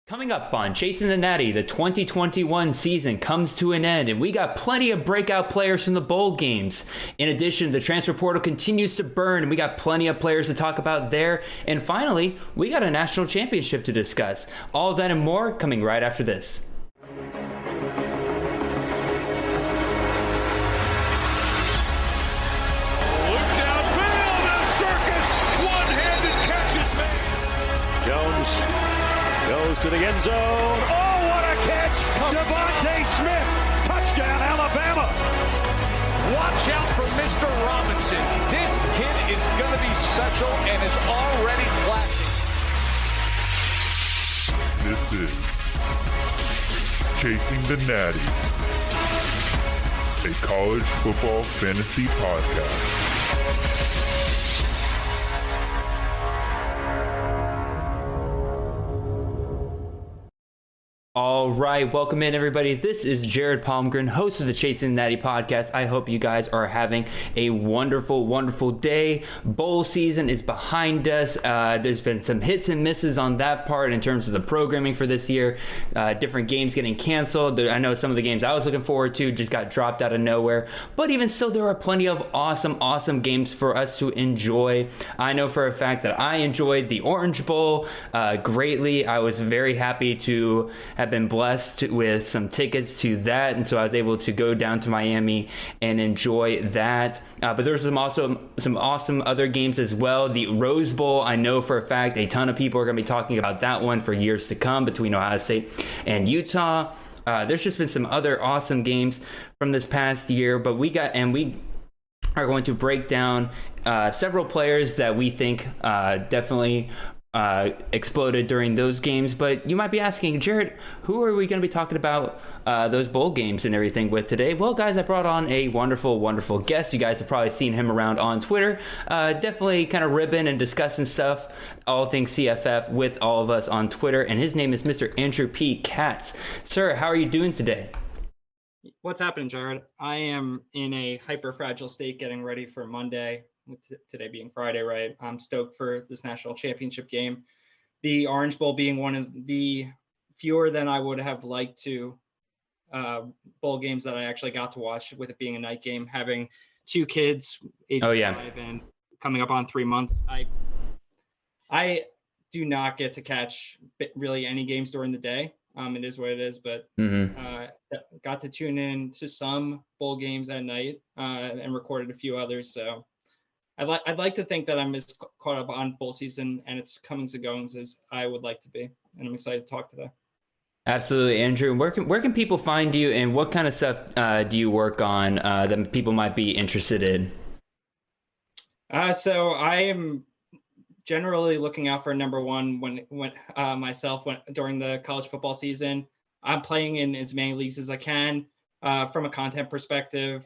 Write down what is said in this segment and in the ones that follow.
Coming up on Chasing the Natty, the 2021 season comes to an end, and we got plenty of breakout players from the bowl games. In addition, the transfer portal continues to burn, and we got plenty of players to talk about there. And finally, we got a national championship to discuss. All of that and more coming right after this. Goes to the end zone. Oh, what a catch! Devontae Smith, touchdown, Alabama. Watch out for Mr. Robinson. This kid is going to be special and is already flashing. This is Chasing the Natty, a college football fantasy podcast. All right, welcome in everybody. This is Jared Palmgren, host of the Chasing the Natty podcast. I hope you guys are having a wonderful, wonderful day. Bowl season is behind us. There's been some hits and misses on that part in terms of the programming for this year. Different games getting canceled. I know some of the games I was looking forward to just got dropped out of nowhere. But even still, there are plenty of awesome games for us to enjoy. I know for a fact that I enjoyed the Orange Bowl greatly. I was very happy to have been blessed with some tickets to that, and so I was able to go down to Miami and enjoy that. But there's some awesome other games as well. The Rose Bowl, I know for a fact a ton of people are going to be talking about that one for years to come between Ohio State and Utah. There's just been some other awesome games from this past year, but we are going to break down several players that we think definitely exploded during those games. But you might be asking, Jared, who are we going to be talking about those bowl games and everything with today? Well, guys, I brought on a wonderful guest. You guys have probably seen him around on Twitter, definitely kind of ribbing and discussing stuff, all things CFF with all of us on Twitter, and his name is Mr. Andrew P. Katz. Sir, how are you doing today? What's happening, Jared? I am in a hyper fragile state getting ready for Monday, today being Friday, right? I'm stoked for this national championship game. The Orange Bowl being one of the fewer than I would have liked to bowl games that I actually got to watch, with it being a night game, having two kids, age 5 and coming up on 3 months. I do not get to catch really any games during the day. It is what it is, but got to tune in to some bowl games at night and recorded a few others. So I'd like to think that I'm as caught up on bowl season and its comings and goings as I would like to be, and I'm excited to talk today. Absolutely, Andrew. Where can people find you, and what kind of stuff do you work on that people might be interested in? So I am generally looking out for number one during the college football season. I'm playing in as many leagues as I can. From a content perspective,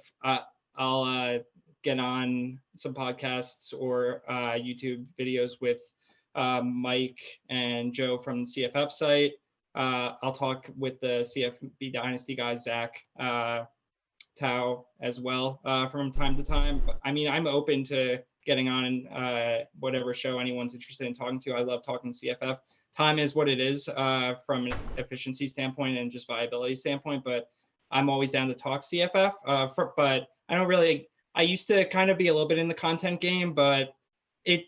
I'll get on some podcasts or YouTube videos with Mike and Joe from the CFF site. I'll talk with the CFB Dynasty guys, Zach Tao, as well from time to time. But, I mean, I'm open to getting on whatever show anyone's interested in talking to. I love talking CFF. Time is what it is from an efficiency standpoint and just viability standpoint, but I'm always down to talk CFF. But I don't really. I used to kind of be a little bit in the content game, but it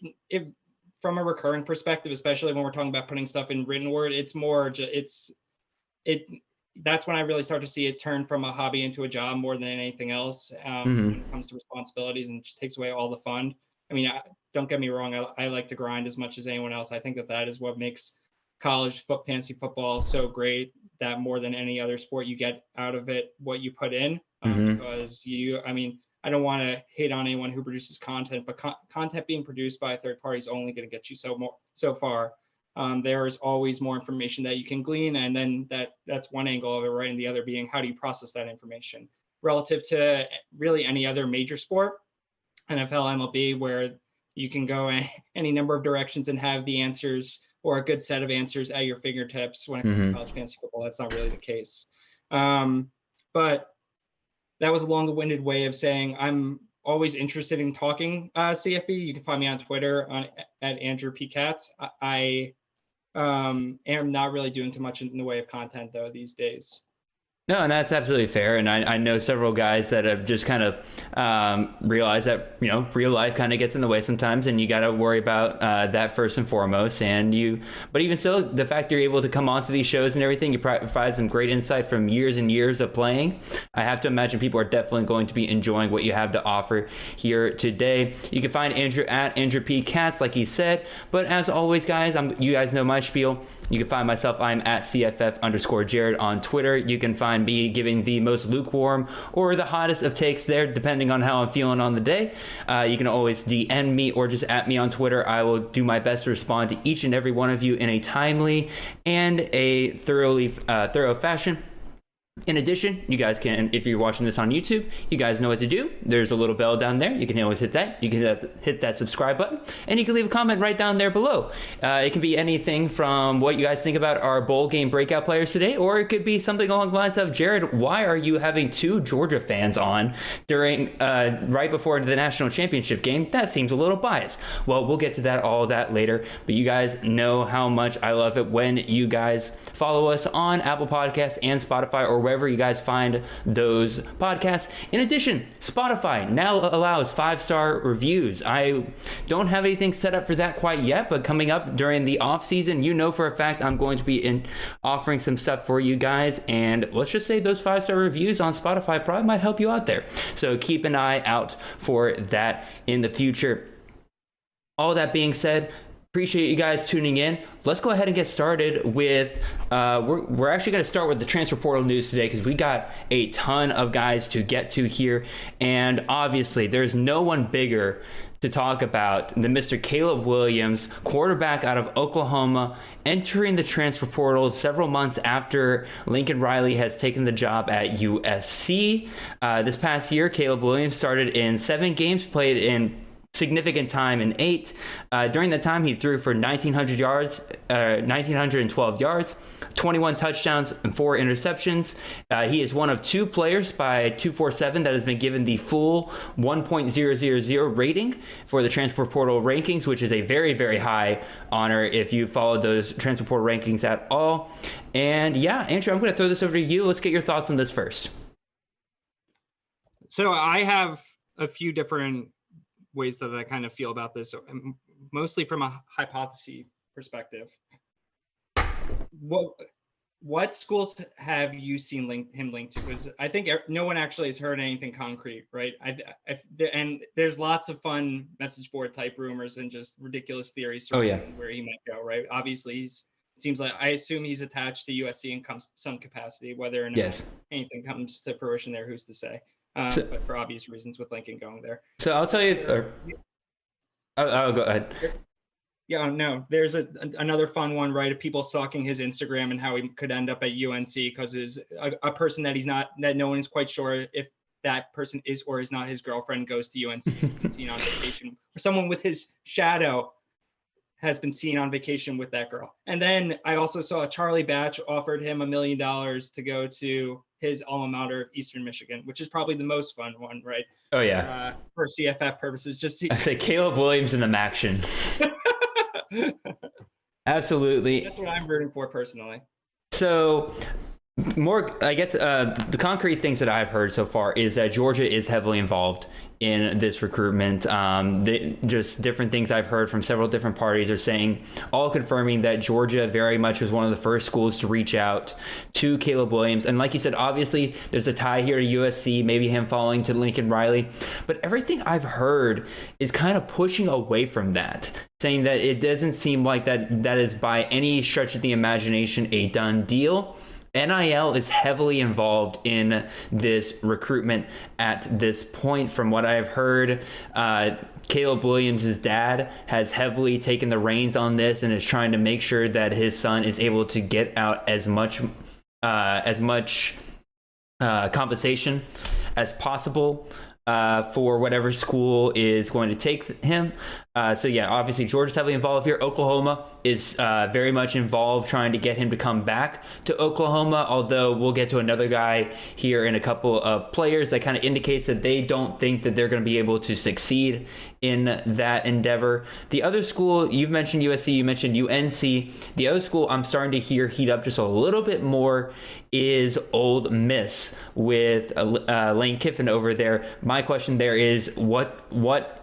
from a recurring perspective, especially when we're talking about putting stuff in written word, it's more that's when I really start to see it turn from a hobby into a job more than anything else when it comes to responsibilities, and just takes away all the fun. I mean, don't get me wrong. I like to grind as much as anyone else. I think that is what makes college fantasy football so great, that more than any other sport, you get out of it what you put in. Because I don't want to hate on anyone who produces content, but content being produced by a third party is only going to get you so far. There is always more information that you can glean, and then that's one angle of it, right? And the other being, how do you process that information relative to really any other major sport, NFL, MLB, where you can go any number of directions and have the answers or a good set of answers at your fingertips. When it comes to college fantasy football, that's not really the case. But that was a long-winded way of saying I'm always interested in talking CFB. You can find me on Twitter at Andrew P. Katz. I And I'm not really doing too much in the way of content though these days. No, and that's absolutely fair. And I know several guys that have just kind of realized that, real life kind of gets in the way sometimes, and you got to worry about that first and foremost. But even so, the fact you're able to come onto these shows and everything, you provide some great insight from years and years of playing. I have to imagine people are definitely going to be enjoying what you have to offer here today. You can find Andrew at Andrew P. Katz, like he said. But as always, guys, you guys know my spiel. You can find myself. I'm at CFF_Jared on Twitter. You can find me giving the most lukewarm or the hottest of takes there, depending on how I'm feeling on the day. You can always DM me or just at me on Twitter. I will do my best to respond to each and every one of you in a timely and a thorough fashion. In addition, you guys can, if you're watching this on YouTube, you guys know what to do. There's a little bell down there. You can always hit that. You can hit that subscribe button, and you can leave a comment right down there below. It can be anything from what you guys think about our bowl game breakout players today, or it could be something along the lines of, Jared, why are you having 2 Georgia fans on during right before the national championship game? That seems a little biased. Well, we'll get to all of that later, but you guys know how much I love it when you guys follow us on Apple Podcasts and Spotify, or wherever you guys find those podcasts. In addition, Spotify now allows 5-star reviews. I don't have anything set up for that quite yet, but coming up during the off season, for a fact I'm going to be offering some stuff for you guys, and let's just say those 5-star reviews on Spotify probably might help you out there. So keep an eye out for that in the future. All that being said, appreciate you guys tuning in. Let's go ahead and get started with, we're actually going to start with the transfer portal news today, because we got a ton of guys to get to here. And obviously, there's no one bigger to talk about than Mr. Caleb Williams, quarterback out of Oklahoma, entering the transfer portal several months after Lincoln Riley has taken the job at USC. This past year, Caleb Williams started in 7 games, played in significant time in 8. During that time, he threw for 1,912 yards, 21 touchdowns, and 4 interceptions. He is one of 2 players by 247 that has been given the full 1.000 rating for the transfer portal rankings, which is a very, very high honor if you followed those transfer portal rankings at all. And yeah, Andrew, I'm going to throw this over to you. Let's get your thoughts on this first. So I have a few different ways that I kind of feel about this, mostly from a hypothesis perspective. What schools have you seen him linked to? Because I think no one actually has heard anything concrete, right? And there's lots of fun message board type rumors and just ridiculous theories surrounding where he might go, right? Obviously, I assume he's attached to USC in some capacity. Whether or not anything comes to fruition there, who's to say? But for obvious reasons with Lincoln going there. So I'll tell you. I'll go ahead. Yeah, no, there's another fun one, right? Of people stalking his Instagram and how he could end up at UNC because is a person that no one is quite sure if that person is or is not his girlfriend goes to UNC and seen on vacation. Or someone with his shadow has been seen on vacation with that girl. And then I also saw Charlie Batch offered him $1 million to go to his alma mater of Eastern Michigan, which is probably the most fun one, right? Oh yeah. For CFF purposes, I say Caleb Williams in the Maction. Absolutely. That's what I'm rooting for personally. So more, I guess, the concrete things that I've heard so far is that Georgia is heavily involved in this recruitment. Just different things I've heard from several different parties are saying, all confirming that Georgia very much was one of the first schools to reach out to Caleb Williams. And like you said, obviously there's a tie here to USC, maybe him falling to Lincoln Riley. But everything I've heard is kind of pushing away from that, saying that it doesn't seem like that is by any stretch of the imagination a done deal. NIL is heavily involved in this recruitment at this point. From what I've heard, Caleb Williams' dad has heavily taken the reins on this and is trying to make sure that his son is able to get out as much compensation as possible for whatever school is going to take him. So yeah, obviously Georgia's heavily involved here. Oklahoma is very much involved trying to get him to come back to Oklahoma, although we'll get to another guy here in a couple of players that kind of indicates that they don't think that they're going to be able to succeed in that endeavor. The other school, you've mentioned USC, you mentioned UNC. The other school I'm starting to hear heat up just a little bit more is Ole Miss with Lane Kiffin over there. My question there is, what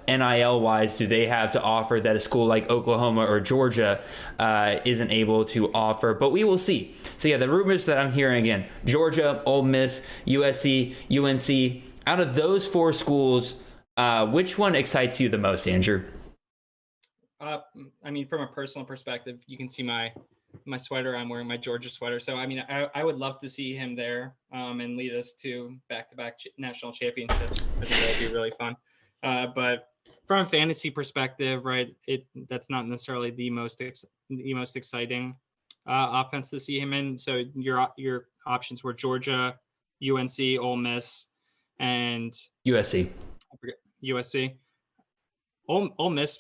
NIL-wise do they have to offer that a school like Oklahoma or Georgia isn't able to offer? But we will see. So yeah, the rumors that I'm hearing again, Georgia, Ole Miss, USC, UNC, out of those four schools, which one excites you the most, Andrew? I mean, from a personal perspective, you can see my sweater. I'm wearing my Georgia sweater. So, I mean, I would love to see him there and lead us to back-to-back national championships. I think that would be really fun. But from a fantasy perspective, right, that's not necessarily the most exciting offense to see him in. So your options were Georgia, UNC, Ole Miss, and USC. USC. Ole Miss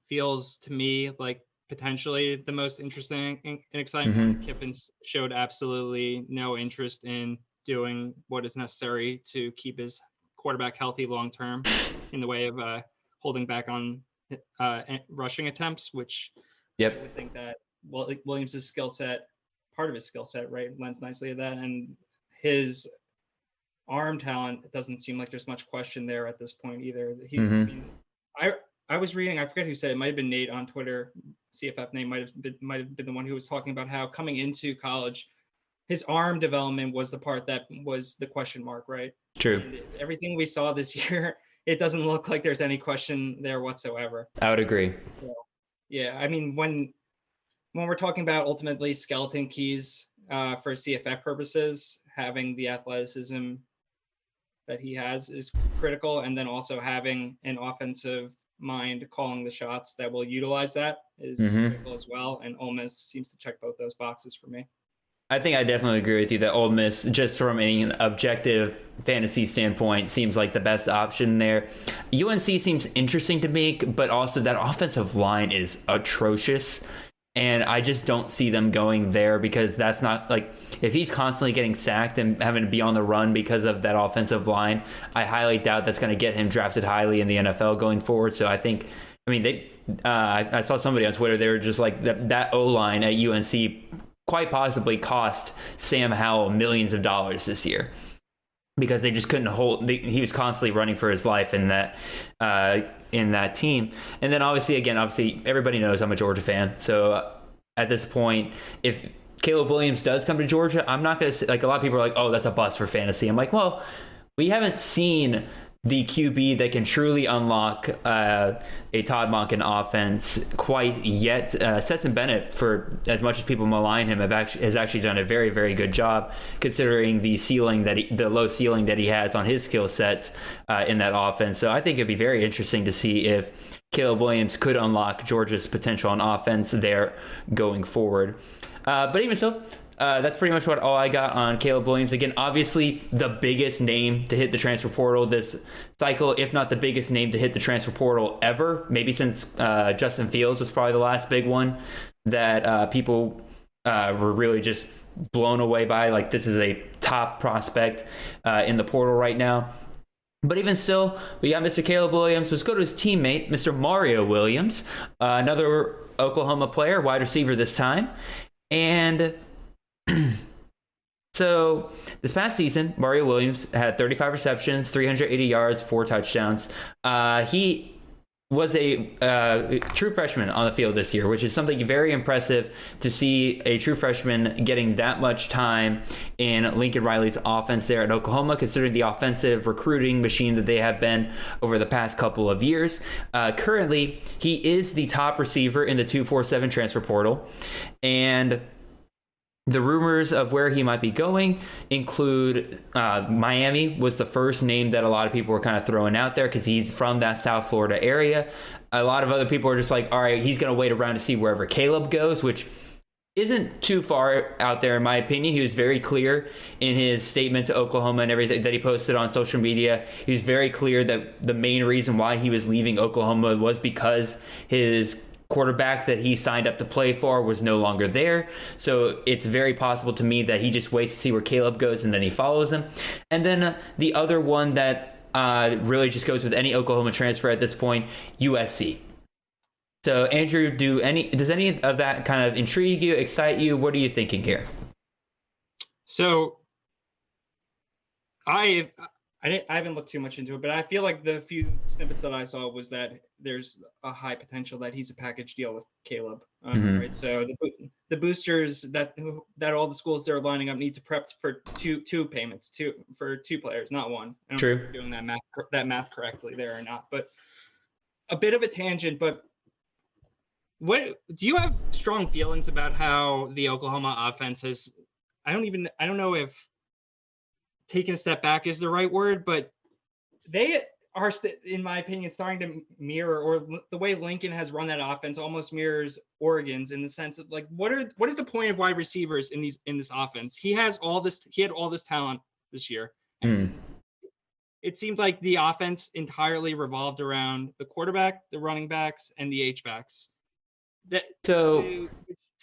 feels to me like potentially the most interesting and exciting. Mm-hmm. Kiffin showed absolutely no interest in doing what is necessary to keep his quarterback healthy long term in the way of holding back on rushing attempts, which I would think that Williams' skill set, part of his skill set, right, lends nicely to that, and his arm talent, it doesn't seem like there's much question there at this point either. I mean, I was reading, I forget who said it, might have been Nate on Twitter, CFF Nate might have been the one who was talking about how coming into college, his arm development was the part that was the question mark, right? True. And everything we saw this year, it doesn't look like there's any question there whatsoever. I would agree. So, yeah, I mean, when we're talking about ultimately skeleton keys for CFF purposes, having the athleticism that he has is critical, and then also having an offensive mind calling the shots that will utilize that is critical as well. And Ole Miss seems to check both those boxes for me. I think I definitely agree with you that Ole Miss, just from an objective fantasy standpoint, seems like the best option there. UNC seems interesting to me, but also that offensive line is atrocious. And I just don't see them going there, because that's not like, if he's constantly getting sacked and having to be on the run because of that offensive line, I highly doubt that's going to get him drafted highly in the NFL going forward. So I think, I mean, I saw somebody on Twitter, they were just like that O-line at UNC quite possibly cost Sam Howell millions of dollars this year, because they just couldn't hold. He was constantly running for his life in that team. And then obviously everybody knows I'm a Georgia fan. So at this point, if Caleb Williams does come to Georgia, I'm not going to say, like, a lot of people are like, oh, that's a bust for fantasy. I'm like, well, we haven't seen the QB that can truly unlock a Todd Monken offense quite yet. Stetson Bennett, for as much as people malign him, has actually done a very, very good job, considering the low ceiling that he has on his skill set in that offense. So I think it'd be very interesting to see if Caleb Williams could unlock Georgia's potential on offense there going forward. But even so, that's pretty much all I got on Caleb Williams. Again, obviously the biggest name to hit the transfer portal this cycle, if not the biggest name to hit the transfer portal ever, maybe since Justin Fields was probably the last big one that people were really just blown away by. Like, this is a top prospect in the portal right now. But even still, we got Mr. Caleb Williams. Let's go to his teammate, Mr. Mario Williams, another Oklahoma player, wide receiver this time. And so this past season, Mario Williams had 35 receptions, 380 yards, 4 touchdowns. He was a true freshman on the field this year, which is something very impressive to see, a true freshman getting that much time in Lincoln Riley's offense there at Oklahoma, considering the offensive recruiting machine that they have been over the past couple of years. Currently, he is the top receiver in the 247 transfer portal, and the rumors of where he might be going include Miami was the first name that a lot of people were kind of throwing out there, because he's from that South Florida area. A lot of other people are just like, all right, he's going to wait around to see wherever Caleb goes, which isn't too far out there in my opinion. He was very clear in his statement to Oklahoma and everything that he posted on social media. He was very clear that the main reason why he was leaving Oklahoma was because his quarterback that he signed up to play for was no longer there. So it's very possible to me that he just waits to see where Caleb goes and then he follows him. And then the other one that really just goes with any Oklahoma transfer at this point, USC. So, Andrew, does any of that kind of intrigue you, excite you? What are you thinking here? So, I haven't looked too much into it, but I feel like the few snippets that I saw was that there's a high potential that he's a package deal with Caleb. Right. So the boosters that all the schools that are lining up need to prep for two payments, for two players, not one. I don't know if you're doing that math correctly there or not, but a bit of a tangent. But what do you have strong feelings about how the Oklahoma offense has? I don't know if taking a step back is the right word, but they are, in my opinion, starting to mirror, or the way Lincoln has run that offense almost mirrors Oregon's, in the sense of like, what is the point of wide receivers in this offense? He had all this talent this year. It seemed like the offense entirely revolved around the quarterback, the running backs, and the H-backs. To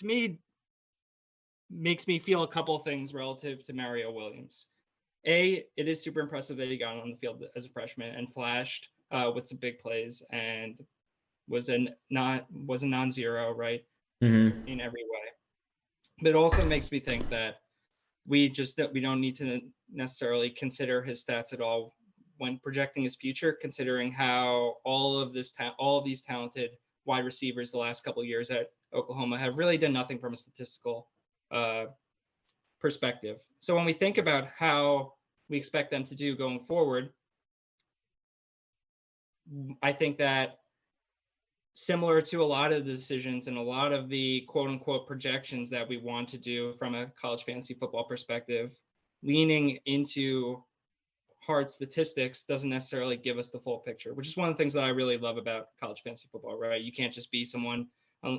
me, makes me feel a couple of things relative to Mario Williams. It is super impressive that he got on the field as a freshman and flashed with some big plays and was a non-zero, right, in every way. But it also makes me think that we don't need to necessarily consider his stats at all when projecting his future, considering how all of these talented wide receivers the last couple of years at Oklahoma have really done nothing from a statistical perspective. So when we think about how we expect them to do going forward, I think that similar to a lot of the decisions and a lot of the quote unquote projections that we want to do from a college fantasy football perspective, leaning into hard statistics doesn't necessarily give us the full picture, which is one of the things that I really love about college fantasy football, right? You can't just be someone,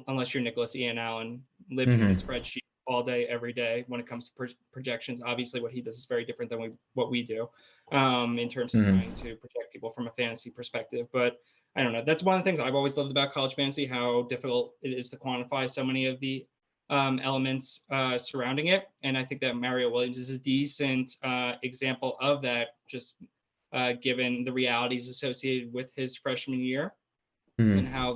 unless you're Nicholas Ian Allen, living in a spreadsheet all day, every day when it comes to projections. Obviously, what he does is very different than what we do in terms of trying to project people from a fantasy perspective. But I don't know. That's one of the things I've always loved about college fantasy, how difficult it is to quantify so many of the elements surrounding it. And I think that Mario Williams is a decent example of that, just given the realities associated with his freshman year and how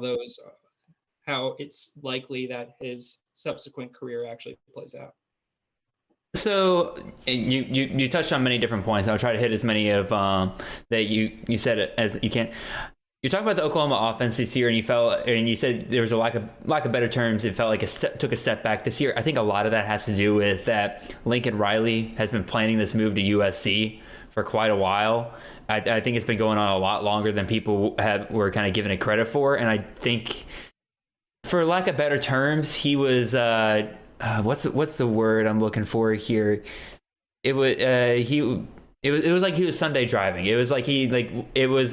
it's likely that his subsequent career actually plays out. So you touched on many different points. I'll try to hit as many of that you said it as you can. You talked about the Oklahoma offense this year, and you said there was a lack of better terms. It felt like took a step back this year. I think a lot of that has to do with that Lincoln Riley has been planning this move to USC for quite a while. I think it's been going on a lot longer than people were kind of giving it credit for, and I think, for lack of better terms, he was what's the word I'm looking for here? It was like he was Sunday driving. It was like he was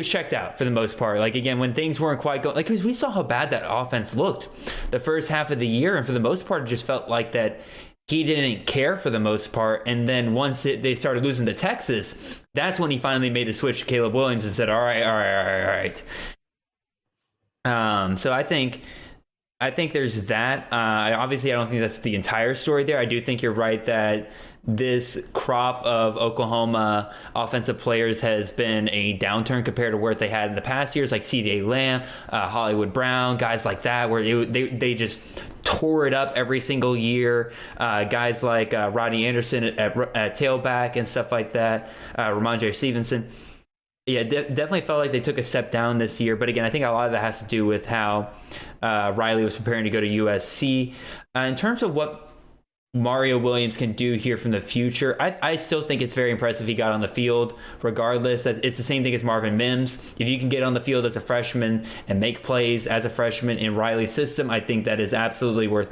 checked out for the most part. Like, again, when things weren't quite going, like, because we saw how bad that offense looked the first half of the year, and for the most part, it just felt like that he didn't care for the most part. And then once they started losing to Texas, that's when he finally made the switch to Caleb Williams and said, all right. So I think there's that. Obviously, I don't think that's the entire story there. I do think you're right that this crop of Oklahoma offensive players has been a downturn compared to what they had in the past years, like C.D. Lamb, Hollywood Brown, guys like that, where they just tore it up every single year. Guys like Rodney Anderson at tailback and stuff like that, Ramondre Stevenson. Yeah, definitely felt like they took a step down this year. But again, I think a lot of that has to do with how Riley was preparing to go to USC. In terms of what Mario Williams can do here from the future, I still think it's very impressive he got on the field regardless. It's the same thing as Marvin Mims. If you can get on the field as a freshman and make plays as a freshman in Riley's system, I think that is absolutely worth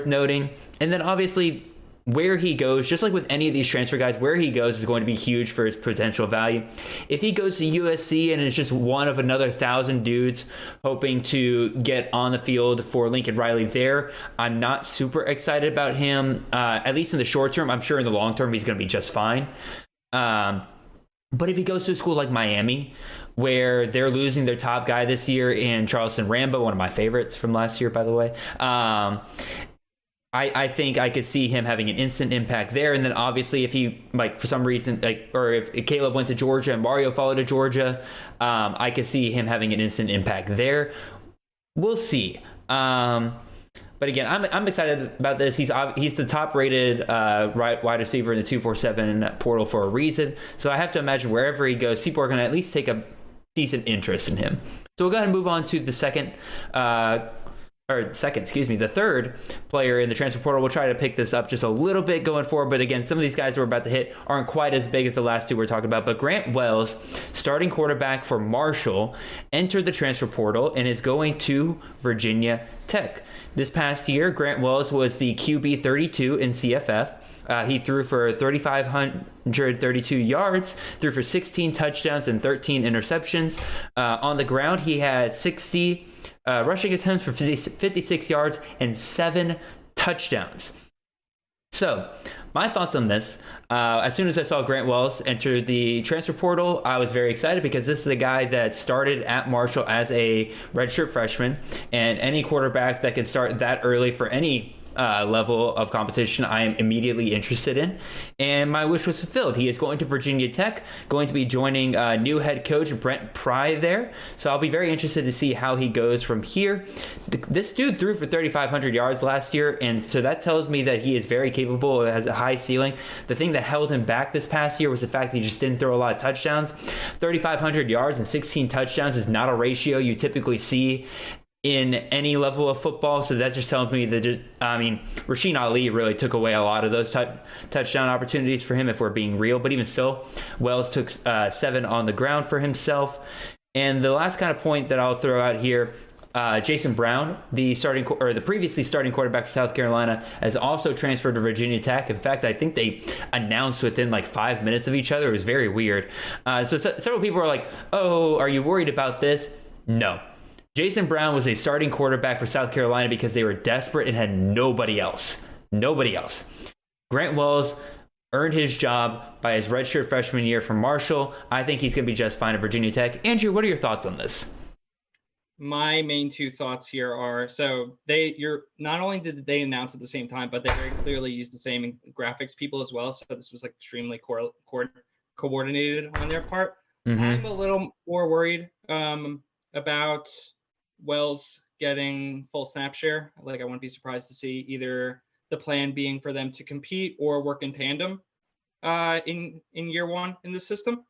noting. And then obviously, where he goes, just like with any of these transfer guys, where he goes is going to be huge for his potential value. If he goes to USC and it's just one of another 1,000 dudes hoping to get on the field for Lincoln Riley there, I'm not super excited about him, at least in the short term. I'm sure in the long term he's going to be just fine. But if he goes to a school like Miami, where they're losing their top guy this year in Charleston Rambo, one of my favorites from last year, by the way, I think I could see him having an instant impact there. And then obviously if he, like, for some reason, like, or if Caleb went to Georgia and Mario followed to Georgia, I could see him having an instant impact there. We'll see. But again, I'm excited about this. He's the top rated wide receiver in the 247 portal for a reason. So I have to imagine wherever he goes, people are going to at least take a decent interest in him. So we'll go ahead and move on to the the third player in the transfer portal. We'll try to pick this up just a little bit going forward. But again, some of these guys we're about to hit aren't quite as big as the last two we're talking about. But Grant Wells, starting quarterback for Marshall, entered the transfer portal and is going to Virginia Tech. This past year, Grant Wells was the QB 32 in CFF. He threw for 3,532 yards, threw for 16 touchdowns and 13 interceptions. On the ground, he had 60 rushing attempts for 56 yards and 7 touchdowns. So, my thoughts on this. As soon as I saw Grant Wells enter the transfer portal, I was very excited because this is a guy that started at Marshall as a redshirt freshman, and any quarterback that can start that early for any level of competition, I am immediately interested in. And my wish was fulfilled. He is going to Virginia Tech, going to be joining new head coach Brent Pry there. So I'll be very interested to see how he goes from here. This dude threw for 3,500 yards last year, and so that tells me that he is very capable, has a high ceiling. The thing that held him back this past year was the fact that he just didn't throw a lot of touchdowns. 3,500 yards and 16 touchdowns is not a ratio you typically see in any level of football. So that just tells me that, Rasheen Ali really took away a lot of those touchdown opportunities for him, if we're being real. But even still, Wells took 7 on the ground for himself. And the last kind of point that I'll throw out here, Jason Brown, the previously starting quarterback for South Carolina, has also transferred to Virginia Tech. In fact, I think they announced within like 5 minutes of each other. It was very weird. So several people are like, "Oh, are you worried about this?" No. Jason Brown was a starting quarterback for South Carolina because they were desperate and had nobody else. Nobody else. Grant Wells earned his job by his redshirt freshman year from Marshall. I think he's going to be just fine at Virginia Tech. Andrew, what are your thoughts on this? My main two thoughts here are, not only did they announce at the same time, but they very clearly used the same graphics people as well. So this was like extremely coordinated on their part. Mm-hmm. I'm a little more worried about Wells getting full snap share. Like, I wouldn't be surprised to see either the plan being for them to compete or work in tandem in year one in the system.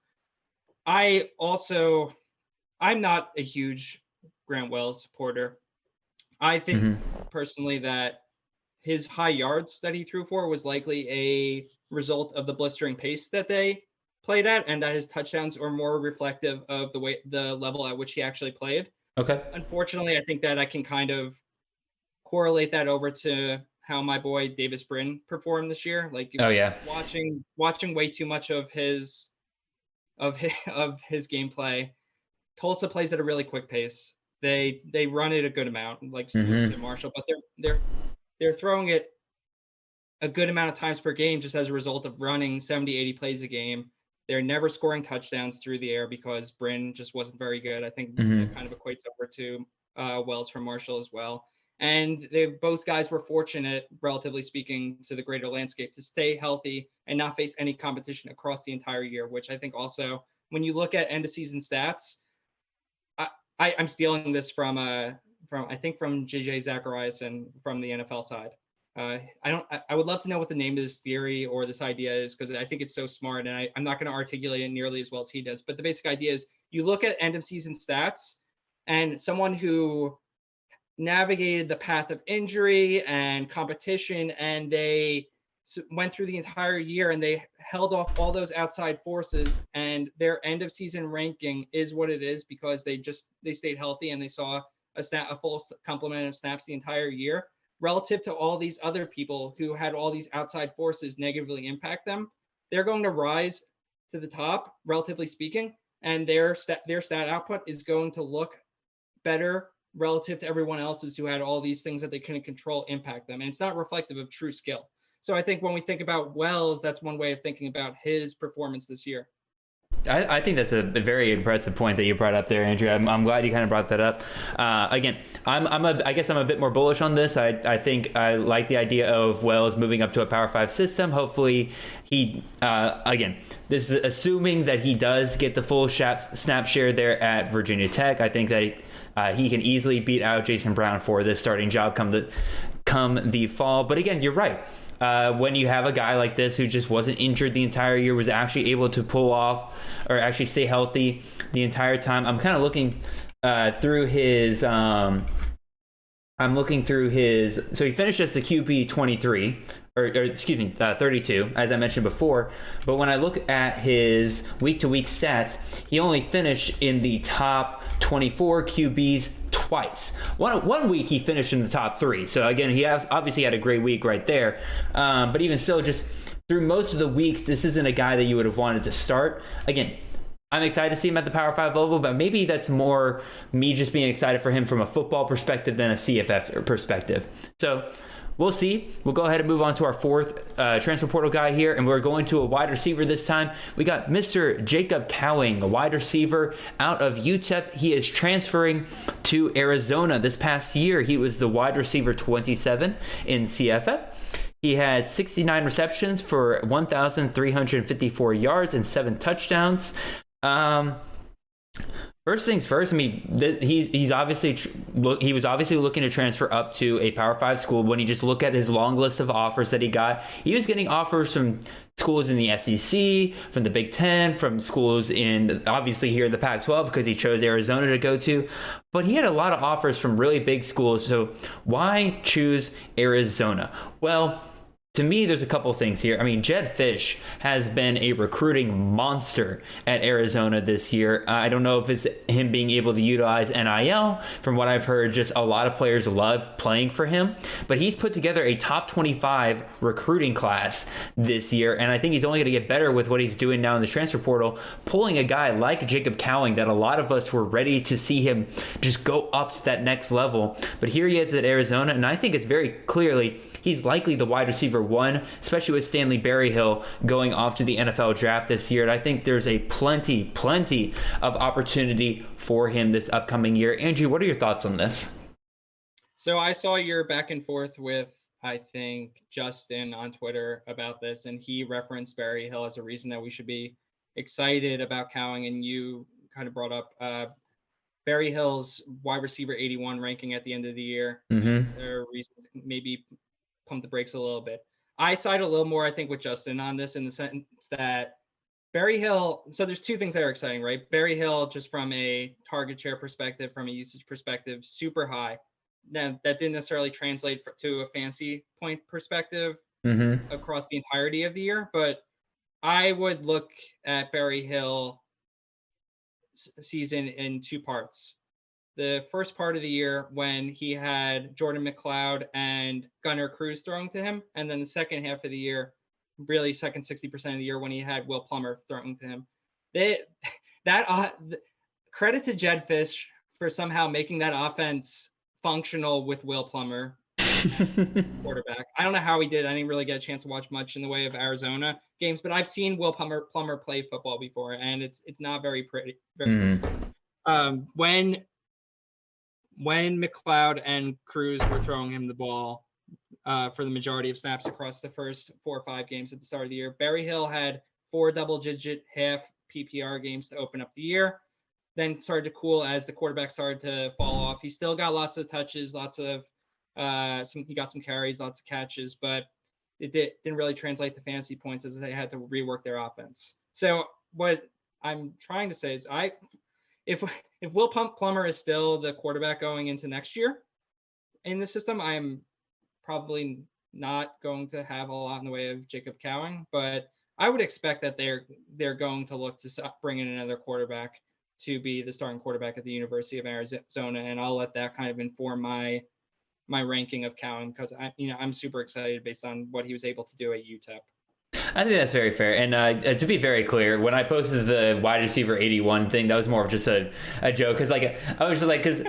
I'm not a huge Grant Wells supporter. I think personally that his high yards that he threw for was likely a result of the blistering pace that they played at, and that his touchdowns are more reflective of the level at which he actually played. Okay. Unfortunately, I think that I can kind of correlate that over to how my boy Davis Brin performed this year. Like, watching way too much of his gameplay. Tulsa plays at a really quick pace. They run it a good amount, like to Marshall, but they're throwing it a good amount of times per game just as a result of running 70, 80 plays a game. They're never scoring touchdowns through the air because Brin just wasn't very good. I think that kind of equates over to Wells from Marshall as well. And both guys were fortunate, relatively speaking, to the greater landscape to stay healthy and not face any competition across the entire year, which I think also, when you look at end of season stats, I'm stealing this from JJ Zacharias and from the NFL side. I would love to know what the name of this theory or this idea is, because I think it's so smart, and I'm not going to articulate it nearly as well as he does. But the basic idea is you look at end of season stats, and someone who navigated the path of injury and competition, and they went through the entire year and they held off all those outside forces, and their end of season ranking is what it is because they stayed healthy and they saw a full complement of snaps the entire year, relative to all these other people who had all these outside forces negatively impact them. They're going to rise to the top, relatively speaking, and their stat output is going to look better relative to everyone else's who had all these things that they couldn't control impact them. And it's not reflective of true skill. So I think when we think about Wells, that's one way of thinking about his performance this year. I think that's a very impressive point that you brought up there, Andrew. I'm glad you kind of brought that up. Again, I guess I'm a bit more bullish on this. I think I like the idea of Wells moving up to a Power 5 system. Hopefully he, again, this is assuming that he does get the full snap share there at Virginia Tech. I think that he can easily beat out Jason Brown for this starting job come the fall. But again, you're right. When you have a guy like this who just wasn't injured the entire year, was actually able to pull off or actually stay healthy the entire time. I'm kind of looking through his. So he finished as the QB 23, or excuse me, 32, as I mentioned before. But when I look at his week-to-week stats, he only finished in the top 24 QBs twice. One week he finished in the top 3. So again, he obviously had a great week right there. But even still, just through most of the weeks, this isn't a guy that you would have wanted to start. Again, I'm excited to see him at the Power 5 level, but maybe that's more me just being excited for him from a football perspective than a CFF perspective. So we'll see. We'll go ahead and move on to our fourth transfer portal guy here, and we're going to a wide receiver this time. We got Mr. Jacob Cowing, a wide receiver out of UTEP. He is transferring to Arizona. This past year, he was the wide receiver 27 in CFF. He has 69 receptions for 1,354 yards and 7 touchdowns. First things first, I mean, he was obviously looking to transfer up to a Power 5 school. When you just look at his long list of offers that he got, he was getting offers from schools in the SEC, from the Big Ten, from schools in, obviously here in the Pac-12 because he chose Arizona to go to. But he had a lot of offers from really big schools. So why choose Arizona? Well, to me, there's a couple things here. I mean, Jedd Fisch has been a recruiting monster at Arizona this year. I don't know if it's him being able to utilize NIL. From what I've heard, just a lot of players love playing for him. But he's put together a top 25 recruiting class this year, and I think he's only going to get better with what he's doing now in the transfer portal, pulling a guy like Jacob Cowing that a lot of us were ready to see him just go up to that next level. But here he is at Arizona, and I think it's very clearly he's likely the wide receiver 1, especially with Stanley Berryhill going off to the NFL draft this year. And I think there's a plenty of opportunity for him this upcoming year. Andrew, what are your thoughts on this? So I saw your back and forth with, I think, Justin on Twitter about this, and he referenced Berryhill as a reason that we should be excited about Cowing, and you kind of brought up Berryhill's wide receiver 81 ranking at the end of the year. Mm-hmm. A reason to maybe pump the brakes a little bit. I side a little more, I think, with Justin on this in the sense that Berryhill, so there's two things that are exciting, right? Berryhill, just from a target share perspective, from a usage perspective, super high. Now, that didn't necessarily translate to a fantasy point perspective across the entirety of the year, but I would look at Berryhill season in 2 parts. The first part of the year when he had Jordan McLeod and Gunnar Cruz throwing to him, and then the second half of the year, really second 60% of the year when he had Will Plummer throwing to him. Credit to Jedd Fisch for somehow making that offense functional with Will Plummer quarterback. I don't know how he did. I didn't really get a chance to watch much in the way of Arizona games, but I've seen Will Plummer play football before, and it's not very pretty. When McLeod and Cruz were throwing him the ball for the majority of snaps across the first 4 or 5 games at the start of the year, Berryhill had 4 double-digit half PPR games to open up the year, then started to cool as the quarterback started to fall off. He still got lots of touches, he got some carries, lots of catches, but it didn't really translate to fantasy points as they had to rework their offense. So what I'm trying to say is if Will Plummer is still the quarterback going into next year in the system, I'm probably not going to have a lot in the way of Jacob Cowing, but I would expect that they're going to look to bring in another quarterback to be the starting quarterback at the University of Arizona, and I'll let that kind of inform my ranking of Cowing because I'm super excited based on what he was able to do at UTEP. I think that's very fair. And to be very clear, when I posted the wide receiver 81 thing, that was more of just a joke. Because I was like, that's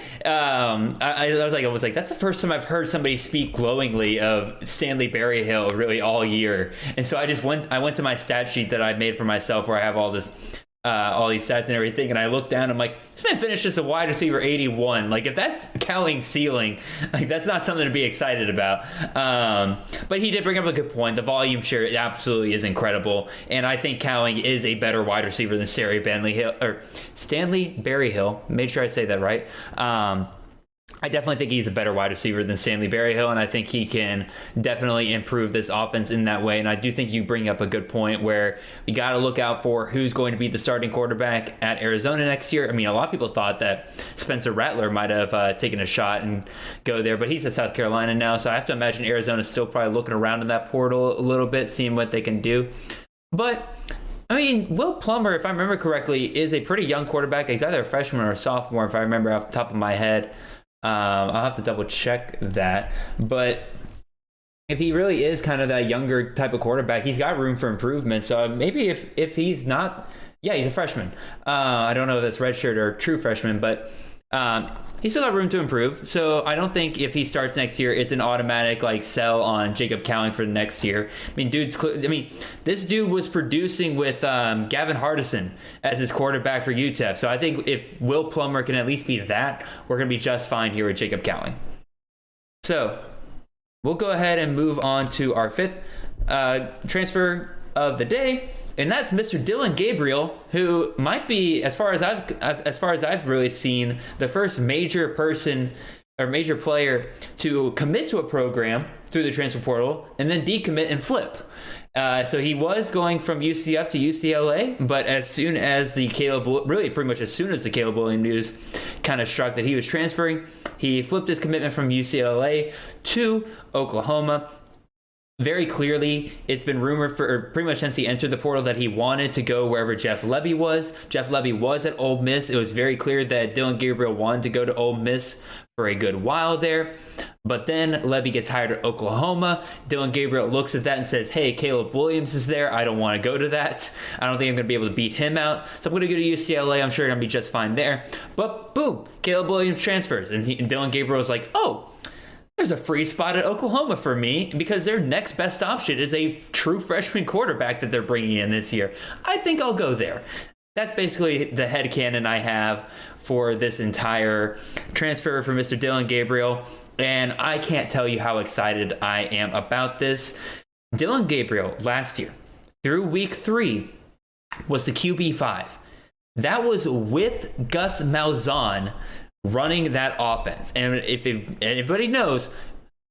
the first time I've heard somebody speak glowingly of Stanley Berryhill really all year. And so I went to my stat sheet that I made for myself where I have all this all these stats and everything, and I look down, I'm like, this man finished as a wide receiver 81. Like, if that's Cowing's ceiling, like, that's not something to be excited about. But he did bring up a good point. The volume share absolutely is incredible, and I think Cowing is a better wide receiver than Stanley Berryhill. Made sure I say that right. I definitely think he's a better wide receiver than Stanley Berryhill, and I think he can definitely improve this offense in that way. And I do think you bring up a good point where you got to look out for who's going to be the starting quarterback at Arizona next year. I mean, a lot of people thought that Spencer Rattler might have taken a shot and go there, but he's at South Carolina now, so I have to imagine Arizona's still probably looking around in that portal a little bit, seeing what they can do. But I mean, Will Plummer, if I remember correctly, is a pretty young quarterback. He's either a freshman or a sophomore, if I remember off the top of my head. I'll have to double check that, but if he really is kind of that younger type of quarterback, he's got room for improvement. So maybe if he's not, he's a freshman. I don't know if that's redshirt or true freshman, but he's still got room to improve. So I don't think if he starts next year, it's an automatic like sell on Jacob Cowing for the next year. I mean, this dude was producing with Gavin Hardison as his quarterback for UTEP. So I think if Will Plummer can at least be that, we're going to be just fine here with Jacob Cowing. So we'll go ahead and move on to our fifth transfer of the day. And that's Mr. Dillon Gabriel, who might be, as far as I've really seen, the first major person or major player to commit to a program through the transfer portal and then decommit and flip. So he was going from UCF to UCLA, but as soon as the Caleb Williams news kind of struck that he was transferring, he flipped his commitment from UCLA to Oklahoma. Very clearly, it's been rumored for pretty much since he entered the portal that he wanted to go wherever Jeff Lebby was. Jeff Lebby was at Ole Miss. It was very clear that Dillon Gabriel wanted to go to Ole Miss for a good while there. But then Lebby gets hired at Oklahoma. Dillon Gabriel looks at that and says, hey, Caleb Williams is there. I don't want to go to that. I don't think I'm going to be able to beat him out. So I'm going to go to UCLA. I'm sure I'm going to be just fine there. But boom, Caleb Williams transfers. And Dillon Gabriel was like, oh, there's a free spot at Oklahoma for me because their next best option is a true freshman quarterback that they're bringing in this year. I think I'll go there. That's basically the headcanon I have for this entire transfer for Mr. Dillon Gabriel, and I can't tell you how excited I am about this. Dillon Gabriel last year, through week 3, was the QB5. That was with Gus Malzahn running that offense. And if anybody knows,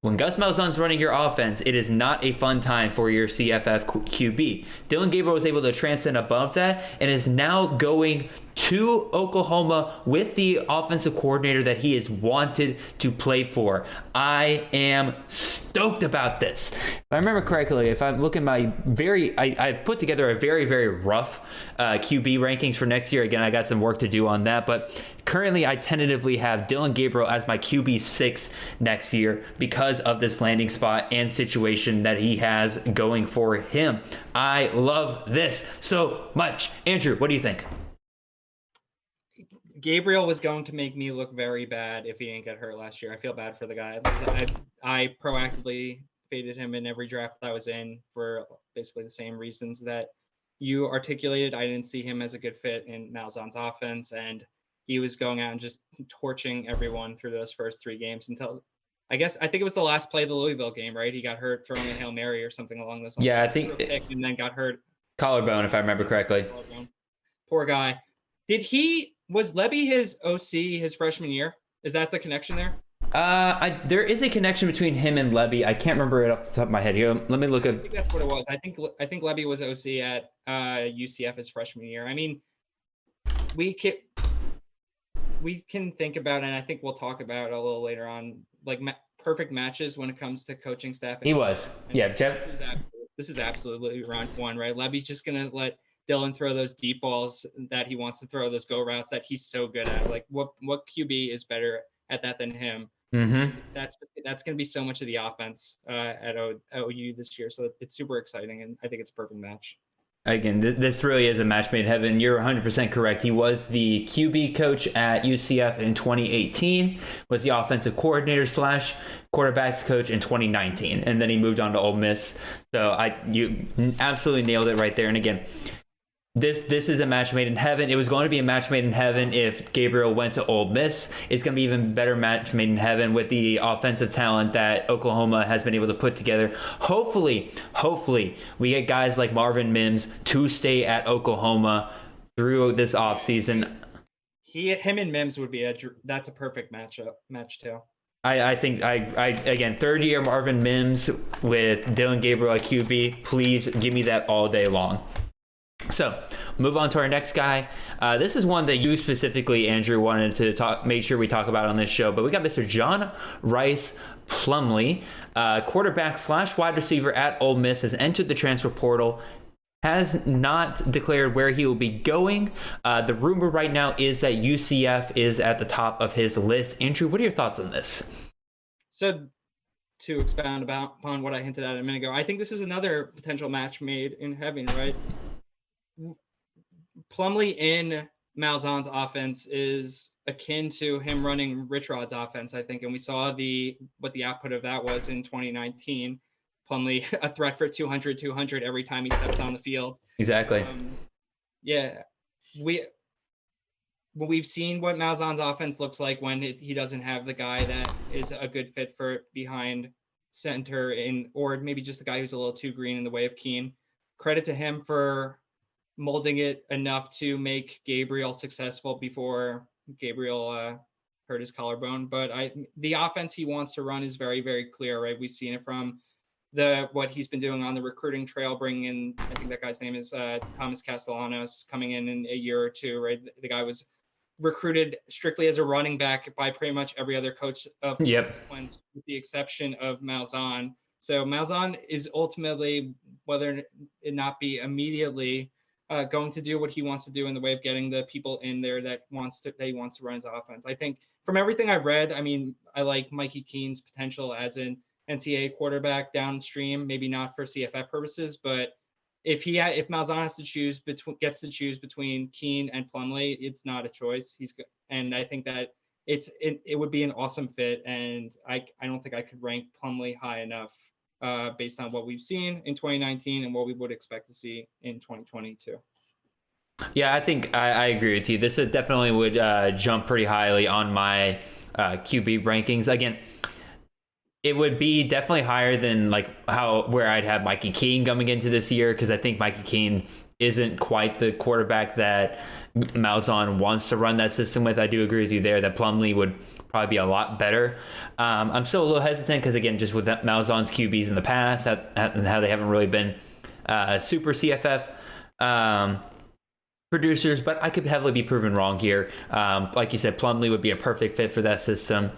when Gus Malzahn's running your offense, it is not a fun time for your CFF QB. Dillon Gabriel was able to transcend above that and is now going to Oklahoma with the offensive coordinator that he is wanted to play for. I am stoked about this. If I remember correctly, if I look at my I've put together a very, very rough QB rankings for next year. Again, I got some work to do on that, but currently I tentatively have Dillon Gabriel as my QB6 next year because of this landing spot and situation that he has going for him. I love this so much. Andrew, what do you think? Gabriel was going to make me look very bad if he didn't get hurt last year. I feel bad for the guy. I proactively faded him in every draft that I was in for basically the same reasons that you articulated. I didn't see him as a good fit in Malzahn's offense, and he was going out and just torching everyone through those first 3 games until I think it was the last play of the Louisville game, right? He got hurt throwing a Hail Mary or something along those lines. Yeah, I think and then got hurt. Collarbone, if I remember correctly. Poor guy. Was Lebby his OC his freshman year? Is that the connection there? There is a connection between him and Lebby. I can't remember it off the top of my head here. Let me look at. I think that's what it was. I think Lebby was OC at UCF his freshman year. I mean, we can think about, and I think we'll talk about a little later on, like perfect matches when it comes to coaching staff. He was, yeah. Jeff. This is absolutely round 1, right? Lebby's just gonna let Dillon throw those deep balls that he wants to throw, those go routes that he's so good at. Like what QB is better at that than him? Mm-hmm. That's going to be so much of the offense at OU this year. So it's super exciting, and I think it's a perfect match. Again, this really is a match made in heaven. You're 100% correct. He was the QB coach at UCF in 2018, was the offensive coordinator / quarterbacks coach in 2019, and then he moved on to Ole Miss. So you absolutely nailed it right there. And again, This is a match made in heaven. It was going to be a match made in heaven if Gabriel went to Ole Miss. It's going to be even better match made in heaven with the offensive talent that Oklahoma has been able to put together. Hopefully, we get guys like Marvin Mims to stay at Oklahoma through this offseason. Him and Mims would be that's a perfect match too. I think again, third year Marvin Mims with Dillon Gabriel at QB. Please give me that all day long. So, move on to our next guy. This is one that you specifically, Andrew, wanted to make sure we talk about on this show. But we got Mr. John Rhys Plumlee, quarterback / wide receiver at Ole Miss, has entered the transfer portal. Has not declared where he will be going. The rumor right now is that UCF is at the top of his list. Andrew, what are your thoughts on this? So, to expound upon what I hinted at a minute ago, I think this is another potential match made in heaven, right? Plumlee in Malzahn's offense is akin to him running Rich Rod's offense, I think, and we saw what the output of that was in 2019. Plumlee, a threat for 200 every time he steps on the field. Exactly. We've seen what Malzahn's offense looks like when he doesn't have the guy that is a good fit for behind center, or maybe just the guy who's a little too green in the way of Keene. Credit to him for molding it enough to make Gabriel successful before Gabriel hurt his collarbone. But the offense he wants to run is very, very clear, right? We've seen it from what he's been doing on the recruiting trail, bringing in, I think that guy's name is Thomas Castellanos, coming in a year or two, right? The guy was recruited strictly as a running back by pretty much every other coach of consequence, with the exception of Malzahn. So Malzahn is ultimately, whether it not be immediately, going to do what he wants to do in the way of getting the people in there that he wants to run his offense. I think from everything I've read, I mean, I like Mikey Keene's potential as an NCAA quarterback downstream, maybe not for CFF purposes, but if Malzahn gets to choose between Keene and Plumlee, it's not a choice. And I think that it would be an awesome fit, and I don't think I could rank Plumlee high enough based on what we've seen in 2019 and what we would expect to see in 2022. Yeah, I think I agree with you. This definitely would jump pretty highly on my QB rankings. Again, it would be definitely higher than where I'd have Mikey Keene coming into this year, because I think Mikey Keene isn't quite the quarterback that Malzahn wants to run that system with. I do agree with you there that Plumlee would probably be a lot better. I'm still a little hesitant because, again, just with Malzahn's QBs in the past, how they haven't really been super CFF producers, but I could heavily be proven wrong here. Like you said, Plumlee would be a perfect fit for that system.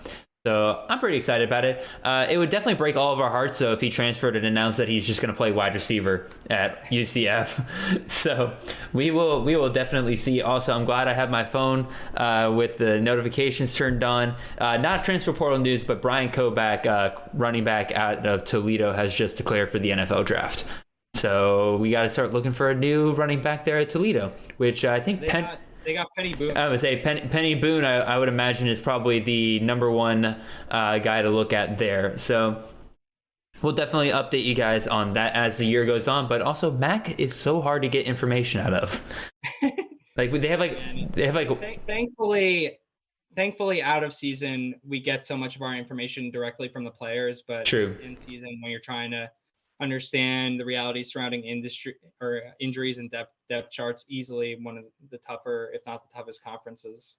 So I'm pretty excited about it. It would definitely break all of our hearts, though, if he transferred and announced that he's just going to play wide receiver at UCF. So we will definitely see. Also, I'm glad I have my phone with the notifications turned on. Not transfer portal news, but Brian Koback, running back out of Toledo, has just declared for the NFL draft. So we got to start looking for a new running back there at Toledo, which I think they got Penny Boone. I would say Penny Boone, I would imagine, is probably the number one guy to look at there. So we'll definitely update you guys on that as the year goes on. But also, Mac is so hard to get information out of. Thankfully, out of season, we get so much of our information directly from the players. But True. In season, when you're trying to understand the reality surrounding industry or injuries and depth charts, easily one of the tougher, if not the toughest, conferences.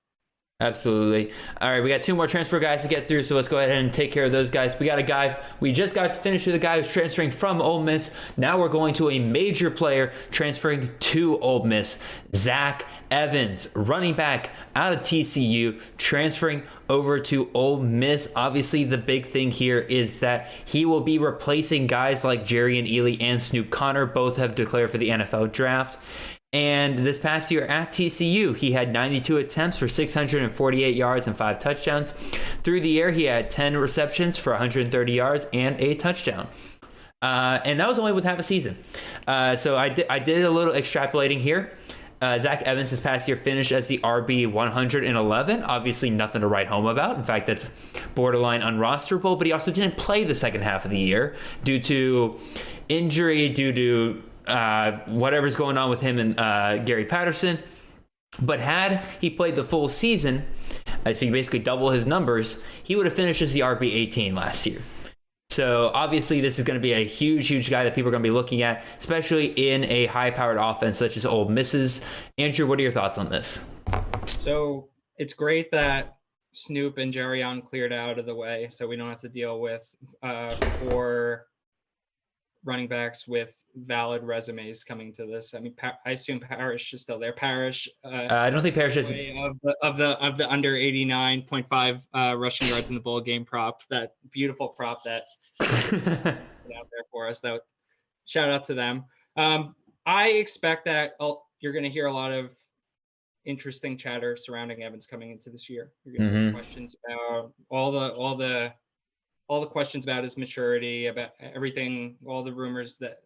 Absolutely. All right, we got two more transfer guys to get through, so let's go ahead and take care of those guys. We got a guy, we just got to finish with a guy who's transferring from Ole Miss. Now we're going to a major player transferring to Ole Miss. Zach Evans, running back out of TCU, transferring over to Ole Miss. Obviously, the big thing here is that he will be replacing guys like Jerry and Ely and Snoop Connor. Both have declared for the NFL draft. And this past year at TCU, he had 92 attempts for 648 yards and 5 touchdowns. Through the year, he had 10 receptions for 130 yards and a touchdown. And that was only with half a season. So I did a little extrapolating here. Zach Evans this past year finished as the RB 111. Obviously nothing to write home about. In fact, that's borderline unrosterable. But he also didn't play the second half of the year due to injury, due to whatever's going on with him and Gary Patterson. But had he played the full season, so he basically double his numbers, he would have finished as the RB18 last year. So obviously this is going to be a huge guy that people are going to be looking at, especially in a high-powered offense such as Ole Miss's. Andrew, what are your thoughts on this? So it's great that Snoop and Jerryon cleared out of the way, so we don't have to deal with 4 running backs with valid resumes coming to this. I mean, I assume Parrish is still there. Parrish. I don't think Parrish is of the under 89.5 rushing yards in the bowl game prop. That beautiful prop that put out there for us. That shout out to them. I expect that you're going to hear a lot of interesting chatter surrounding Evans coming into this year. You're going to hear questions about all the questions about his maturity, about everything, all the rumors that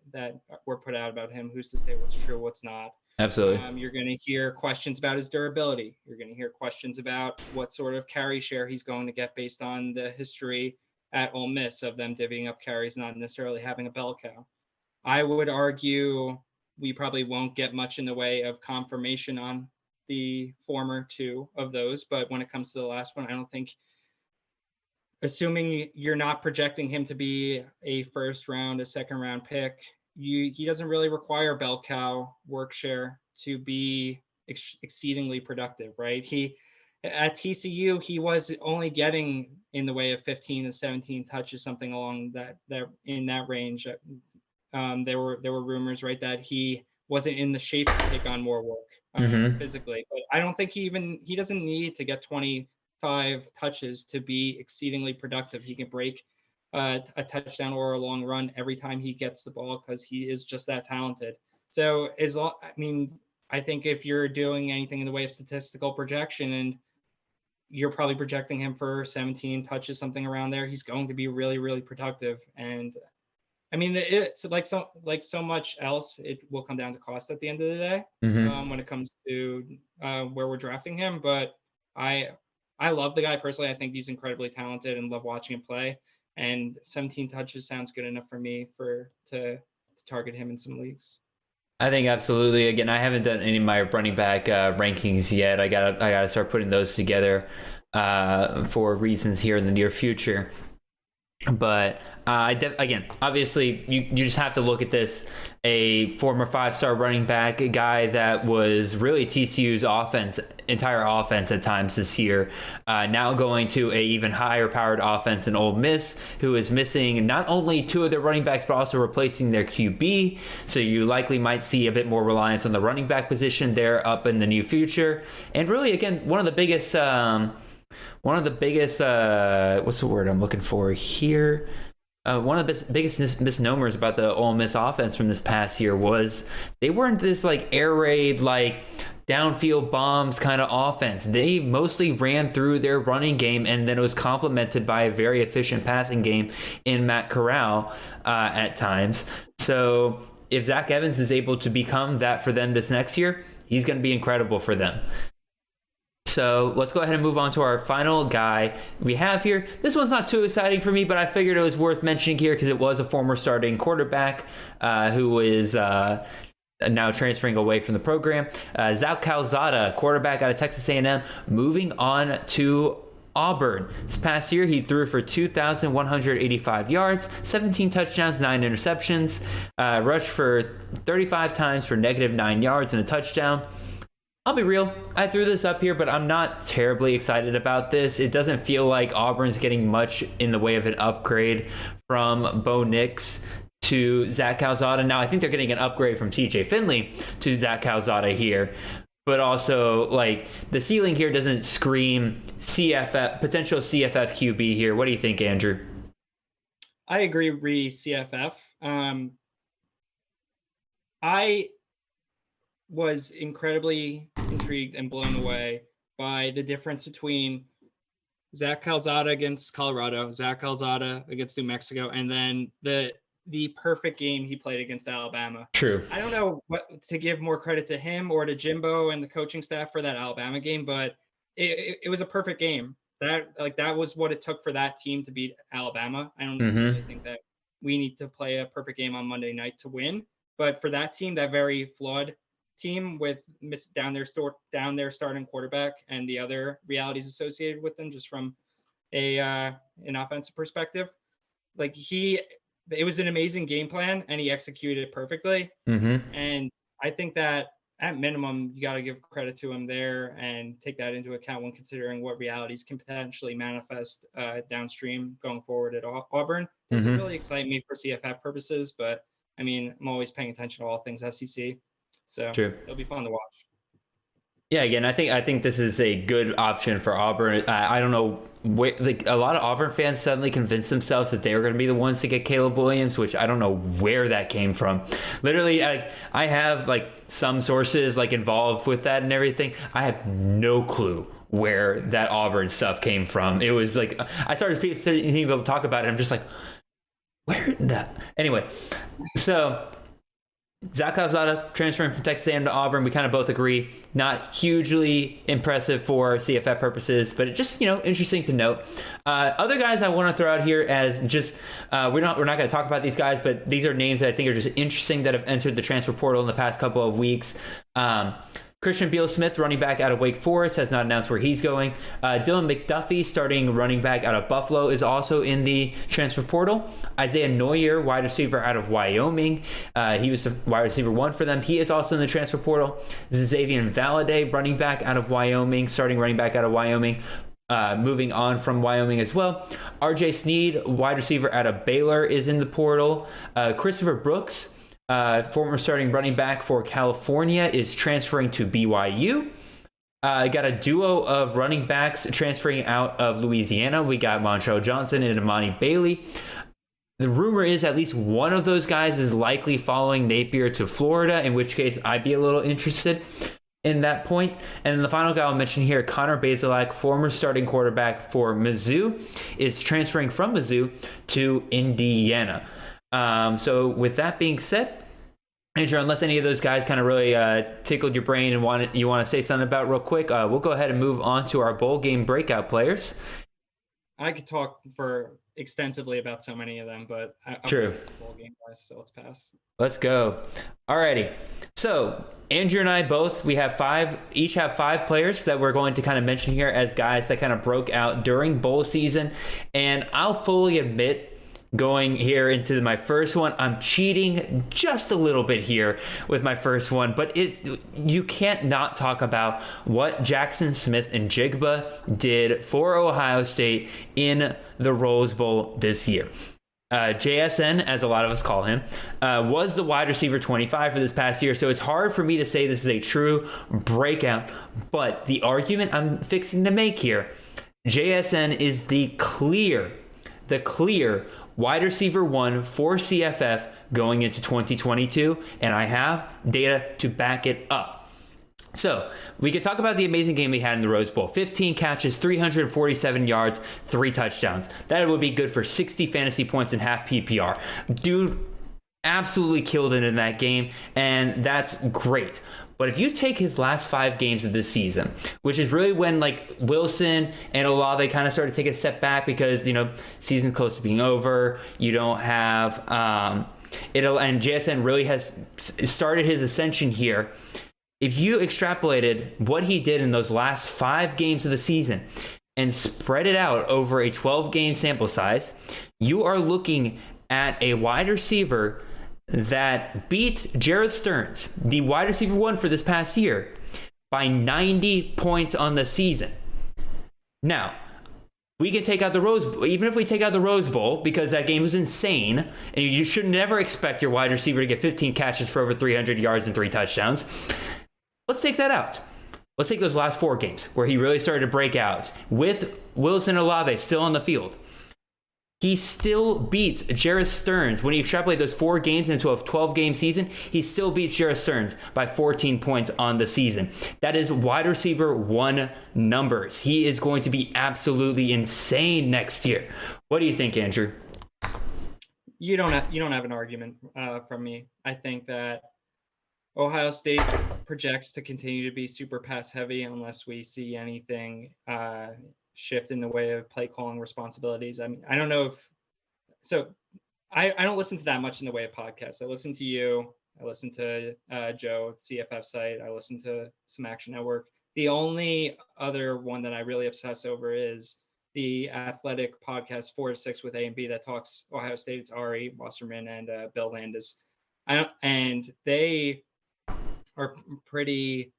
were put out about him. Who's to say what's true, what's not? Absolutely. You're going to hear questions about his durability. You're going to hear questions about what sort of carry share he's going to get based on the history at Ole Miss of them divvying up carries, not necessarily having a bell cow. I would argue we probably won't get much in the way of confirmation on the former 2 of those, but when it comes to the last one, I don't think, assuming you're not projecting him to be a first round, a second round pick, he doesn't really require bell cow work share to be exceedingly productive, right? At TCU, he was only getting in the way of 15 to 17 touches, something along that in that range. There were rumors, right, that he wasn't in the shape to take on more work physically, but I don't think he doesn't need to get 25 touches to be exceedingly productive. He can break a touchdown or a long run every time he gets the ball because he is just that talented. So I think if you're doing anything in the way of statistical projection and you're probably projecting him for 17 touches, something around there, he's going to be really, really productive. And I mean, it's like so much else, it will come down to cost at the end of the day when it comes to where we're drafting him. But I love the guy personally. I think he's incredibly talented and love watching him play. And 17 touches sounds good enough for me to target him in some leagues. I think absolutely. Again, I haven't done any of my running back rankings yet. I gotta start putting those together for reasons here in the near future. But again, obviously, you just have to look at this. A former 5-star running back, a guy that was really TCU's entire offense at times this year, now going to a even higher powered offense in Ole Miss, who is missing not only 2 of their running backs, but also replacing their QB. So you likely might see a bit more reliance on the running back position there up in the near future. And really, again, one of the biggest, what's the word I'm looking for here? One of the biggest misnomers about the Ole Miss offense from this past year was they weren't this like air raid, like downfield bombs kind of offense. They mostly ran through their running game, and then it was complemented by a very efficient passing game in Matt Corral at times. So if Zach Evans is able to become that for them this next year, he's going to be incredible for them. So let's go ahead and move on to our final guy we have here. This one's not too exciting for me, but I figured it was worth mentioning here because it was a former starting quarterback who is now transferring away from the program. Zach Calzada, quarterback out of Texas A&M, moving on to Auburn. This past year, he threw for 2,185 yards, 17 touchdowns, 9 interceptions, rushed for 35 times for -9 yards and a touchdown. I'll be real, I threw this up here, but I'm not terribly excited about this. It doesn't feel like Auburn's getting much in the way of an upgrade from Bo Nix to Zach Calzada. Now, I think they're getting an upgrade from TJ Finley to Zach Calzada here, but also, like, the ceiling here doesn't scream CFF, potential CFF QB here. What do you think, Andrew? I agree, CFF. I was incredibly intrigued and blown away by the difference between Zach Calzada against Colorado, Zach Calzada against New Mexico, and then the perfect game he played against Alabama. True. I don't know what to give more credit to him or to Jimbo and the coaching staff for that Alabama game, but it was a perfect game. That was what it took for that team to beat Alabama. I don't necessarily think that we need to play a perfect game on Monday night to win. But for that team, that very flawed team with down their starting quarterback and the other realities associated with them, just from an offensive perspective, like it was an amazing game plan and he executed it perfectly. And I think that at minimum, you got to give credit to him there and take that into account when considering what realities can potentially manifest downstream going forward at Auburn. Doesn't really excite me for CFF purposes, but I mean, I'm always paying attention to all things SEC, so it'll be fun to watch. Yeah, again, I think this is a good option for Auburn. I don't know, a lot of Auburn fans suddenly convinced themselves that they were going to be the ones to get Caleb Williams, which I don't know where that came from. Literally, I have some sources involved with that and everything. I have no clue where that Auburn stuff came from. It was I started hearing people talk about it. I'm just like, where that? Anyway, so Zach Calzada transferring from Texas A&M to Auburn, we kind of both agree, not hugely impressive for CFF purposes, but just interesting to note. Other guys I want to throw out here as just we're not going to talk about these guys, but these are names that I think are just interesting that have entered the transfer portal in the past couple of weeks. Christian Beal-Smith, running back out of Wake Forest, has not announced where he's going. Dylan McDuffie, starting running back out of Buffalo, is also in the transfer portal. Isaiah Neuer, wide receiver out of Wyoming. He was the wide receiver 1 for them. He is also in the transfer portal. Xavier Valade, running back out of Wyoming, starting running back out of Wyoming. Moving on from Wyoming as well. RJ Sneed, wide receiver out of Baylor, is in the portal. Christopher Brooks, former starting running back for California, is transferring to BYU. Got a duo of running backs transferring out of Louisiana. We got Montrell Johnson and Imani Bailey. The rumor is at least one of those guys is likely following Napier to Florida, in which case I'd be a little interested in that point. And then the final guy I'll mention here, Connor Bazelak, former starting quarterback for Mizzou, is transferring from Mizzou to Indiana. So with that being said, Andrew, unless any of those guys kind of really tickled your brain and you want to say something about real quick, we'll go ahead and move on to our bowl game breakout players. I could talk for extensively about so many of them, but True. Bowl game guys, so let's pass. Let's go. Alrighty. So Andrew and I each have five players that we're going to kind of mention here as guys that kind of broke out during bowl season. And I'll fully admit, going here into my first one, I'm cheating just a little bit here with my first one, but you can't not talk about what Jaxon Smith-Njigba did for Ohio State in the Rose Bowl this year. JSN, as a lot of us call him, was the wide receiver 25 for this past year, so it's hard for me to say this is a true breakout, but the argument I'm fixing to make here, JSN is the clear wide receiver 1 for CFF going into 2022, and I have data to back it up. So we could talk about the amazing game he had in the Rose Bowl. 15 catches, 347 yards, 3 touchdowns. That would be good for 60 fantasy points and half PPR. Dude absolutely killed it in that game, and that's great. But if you take his last 5 games of this season, which is really when Wilson and Olave kind of started to take a step back because, season's close to being over. You don't have, and JSN really has started his ascension here. If you extrapolated what he did in those last 5 games of the season and spread it out over a 12-game sample size, you are looking at a wide receiver that beat Jarrett Stearns, the wide receiver 1 for this past year, by 90 points on the season. Now, we can take out the Rose Bowl, even if we take out the Rose Bowl, because that game was insane, and you should never expect your wide receiver to get 15 catches for over 300 yards and 3 touchdowns. Let's take that out. Let's take those last 4 games where he really started to break out with Wilson and Olave still on the field. He still beats Jarrett Stearns. When you extrapolate those 4 games into a 12-game season, he still beats Jarrett Stearns by 14 points on the season. That is wide receiver 1 numbers. He is going to be absolutely insane next year. What do you think, Andrew? You don't have an argument from me. I think that Ohio State projects to continue to be super pass heavy unless we see anything shift in the way of play calling responsibilities. I mean, I don't know I don't listen to that much in the way of podcasts. I listen to you, I listen to Joe at CFF site. I listen to some Action Network. The only other one that I really obsess over is the Athletic podcast 4 to 6 with A and B that talks Ohio State. It's Ari Wasserman and Bill Landis. And they are pretty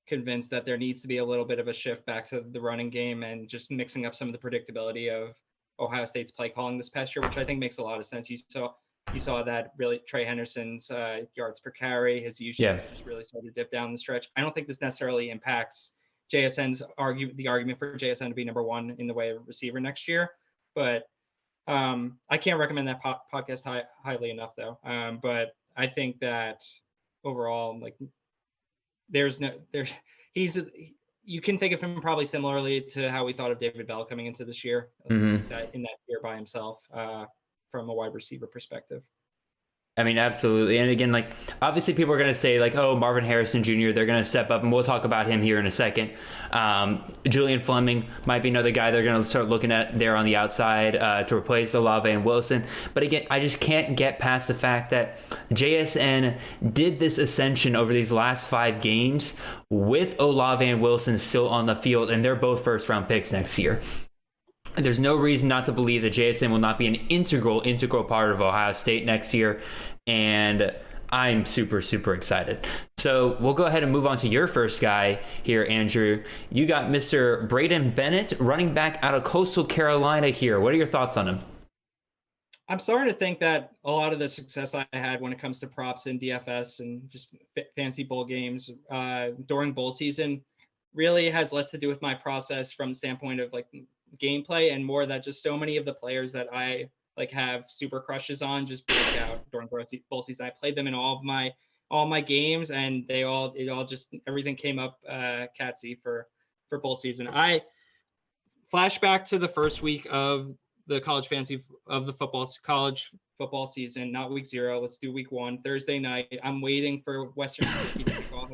convinced that there needs to be a little bit of a shift back to the running game and just mixing up some of the predictability of Ohio State's play calling this past year, which I think makes a lot of sense. You saw that really Trey Henderson's yards per carry, his usage just really started to dip down the stretch. I don't think this necessarily impacts JSN's argument for JSN to be number one in the way of receiver next year, but I can't recommend that podcast highly enough though. But I think that overall, like you can think of him probably similarly to how we thought of David Bell coming into this year, in that year by himself, from a wide receiver perspective. I mean, absolutely. And again, like, obviously people are going to say, like, oh, Marvin Harrison Jr., they're going to step up, and we'll talk about him here in a second. Julian Fleming might be another guy they're going to start looking at there on the outside to replace Olave and Wilson. But again, I just can't get past the fact that JSN did this ascension over these last 5 games with Olave and Wilson still on the field, and they're both first-round picks next year. There's no reason not to believe that JSN will not be an integral part of Ohio State next year, and I'm super, super excited. So we'll go ahead and move on to your first guy here, Andrew. You got Mr. Braydon Bennett, running back out of Coastal Carolina here. What are your thoughts on him? I'm starting to think that a lot of the success I had when it comes to props in DFS and just fancy bowl games during bowl season really has less to do with my process from the standpoint of like gameplay and more that just so many of the players that I like have super crushes on just broke out during bowl season. I played them in all my games, and everything came up Katsy for bowl season. I flash back to the first week of the college football season, not week 0. Let's do week 1, Thursday night. I'm waiting for Western Kentucky to kick off.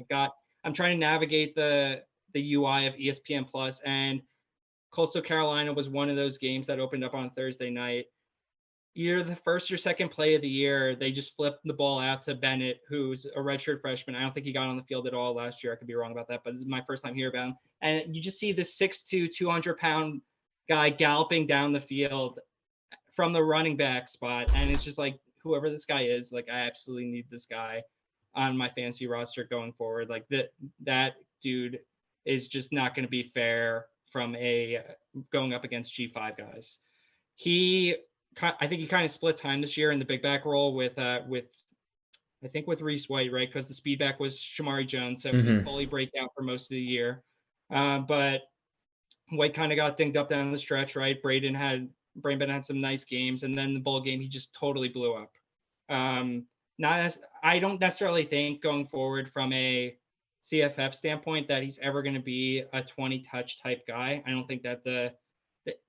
I'm trying to navigate the UI of ESPN Plus, and Coastal Carolina was one of those games that opened up on Thursday night. Either the first or second play of the year, they just flipped the ball out to Bennett, who's a redshirt freshman. I don't think he got on the field at all last year. I could be wrong about that, but this is my first time hearing about him. And you just see this 6'2", 200-pound guy galloping down the field from the running back spot. And it's just like, whoever this guy is, like, I absolutely need this guy on my fantasy roster going forward. Like, that dude is just not going to be fair from going up against G5 guys. I think he kind of split time this year in the big back role with Rhys White, right? Because the speed back was Shamari Jones, so he fully break out for most of the year. But White kind of got dinged up down the stretch, right? Braydon had some nice games, and then the bowl game he just totally blew up. I don't necessarily think going forward from a CFF standpoint that he's ever going to be a 20 touch type guy. I don't think that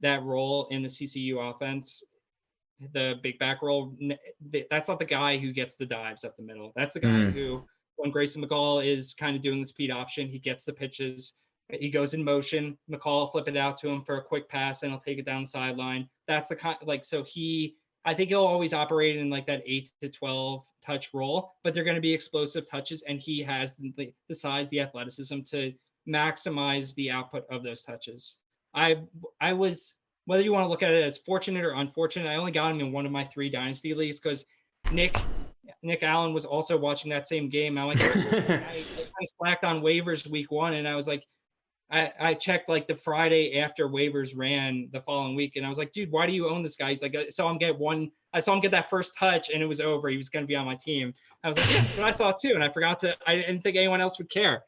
that role in the CCU offense, the big back role, that's not the guy who gets the dives up the middle. That's the guy who, when Grayson McCall is kind of doing the speed option, he gets the pitches, he goes in motion, McCall will flip it out to him for a quick pass and he'll take it down the sideline. That's the kind, like, so I think he'll always operate in like that 8 to 12 touch role, but they're going to be explosive touches, and he has the size, the athleticism to maximize the output of those touches. I was, whether you want to look at it as fortunate or unfortunate, I only got him in one of my 3 dynasty leagues because Nick Allen was also watching that same game. I slacked on waivers week 1, and I was like, I checked like the Friday after waivers ran the following week, and I was like, dude, why do you own this guy? He's like, I saw him get that first touch, and it was over. He was going to be on my team. I was like, yeah, that's what I thought too, and I didn't think anyone else would care.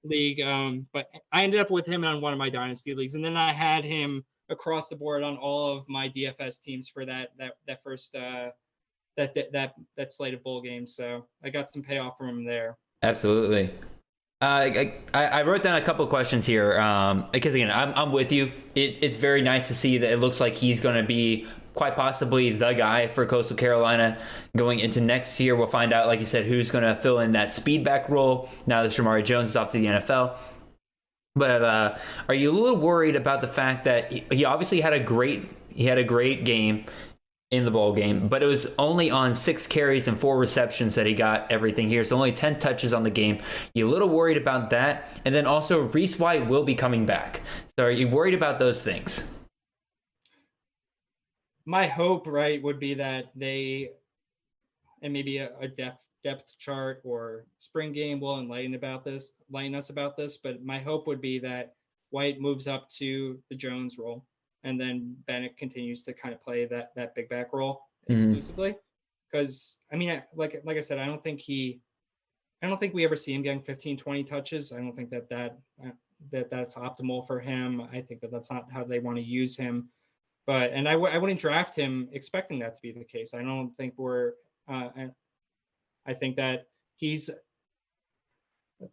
League, but I ended up with him on one of my dynasty leagues, and then I had him across the board on all of my DFS teams for that first that slate of bowl games. So I got some payoff from him there. Absolutely. I wrote down a couple of questions here because again, I'm with you. It's very nice to see that it looks like he's going to be quite possibly the guy for Coastal Carolina going into next year. We'll find out, like you said, who's going to fill in that speed back role now that Shamari Jones is off to the NFL. But are you a little worried about the fact that he obviously had a great game? in the ball game, but it was only on 6 carries and 4 receptions that he got everything here. So only 10 touches on the game. You a little worried about that? And then also Rhys White will be coming back. So are you worried about those things? My hope, right, would be that they, and maybe a depth chart or spring game will enlighten us about this. But my hope would be that White moves up to the Jones role, and then Bennett continues to kind of play that big back role exclusively. Because I mean, like I said, I don't think we ever see him getting 15, 20 touches. I don't think that's optimal for him. I think that's not how they want to use him. But I wouldn't draft him expecting that to be the case. I don't think I think that he's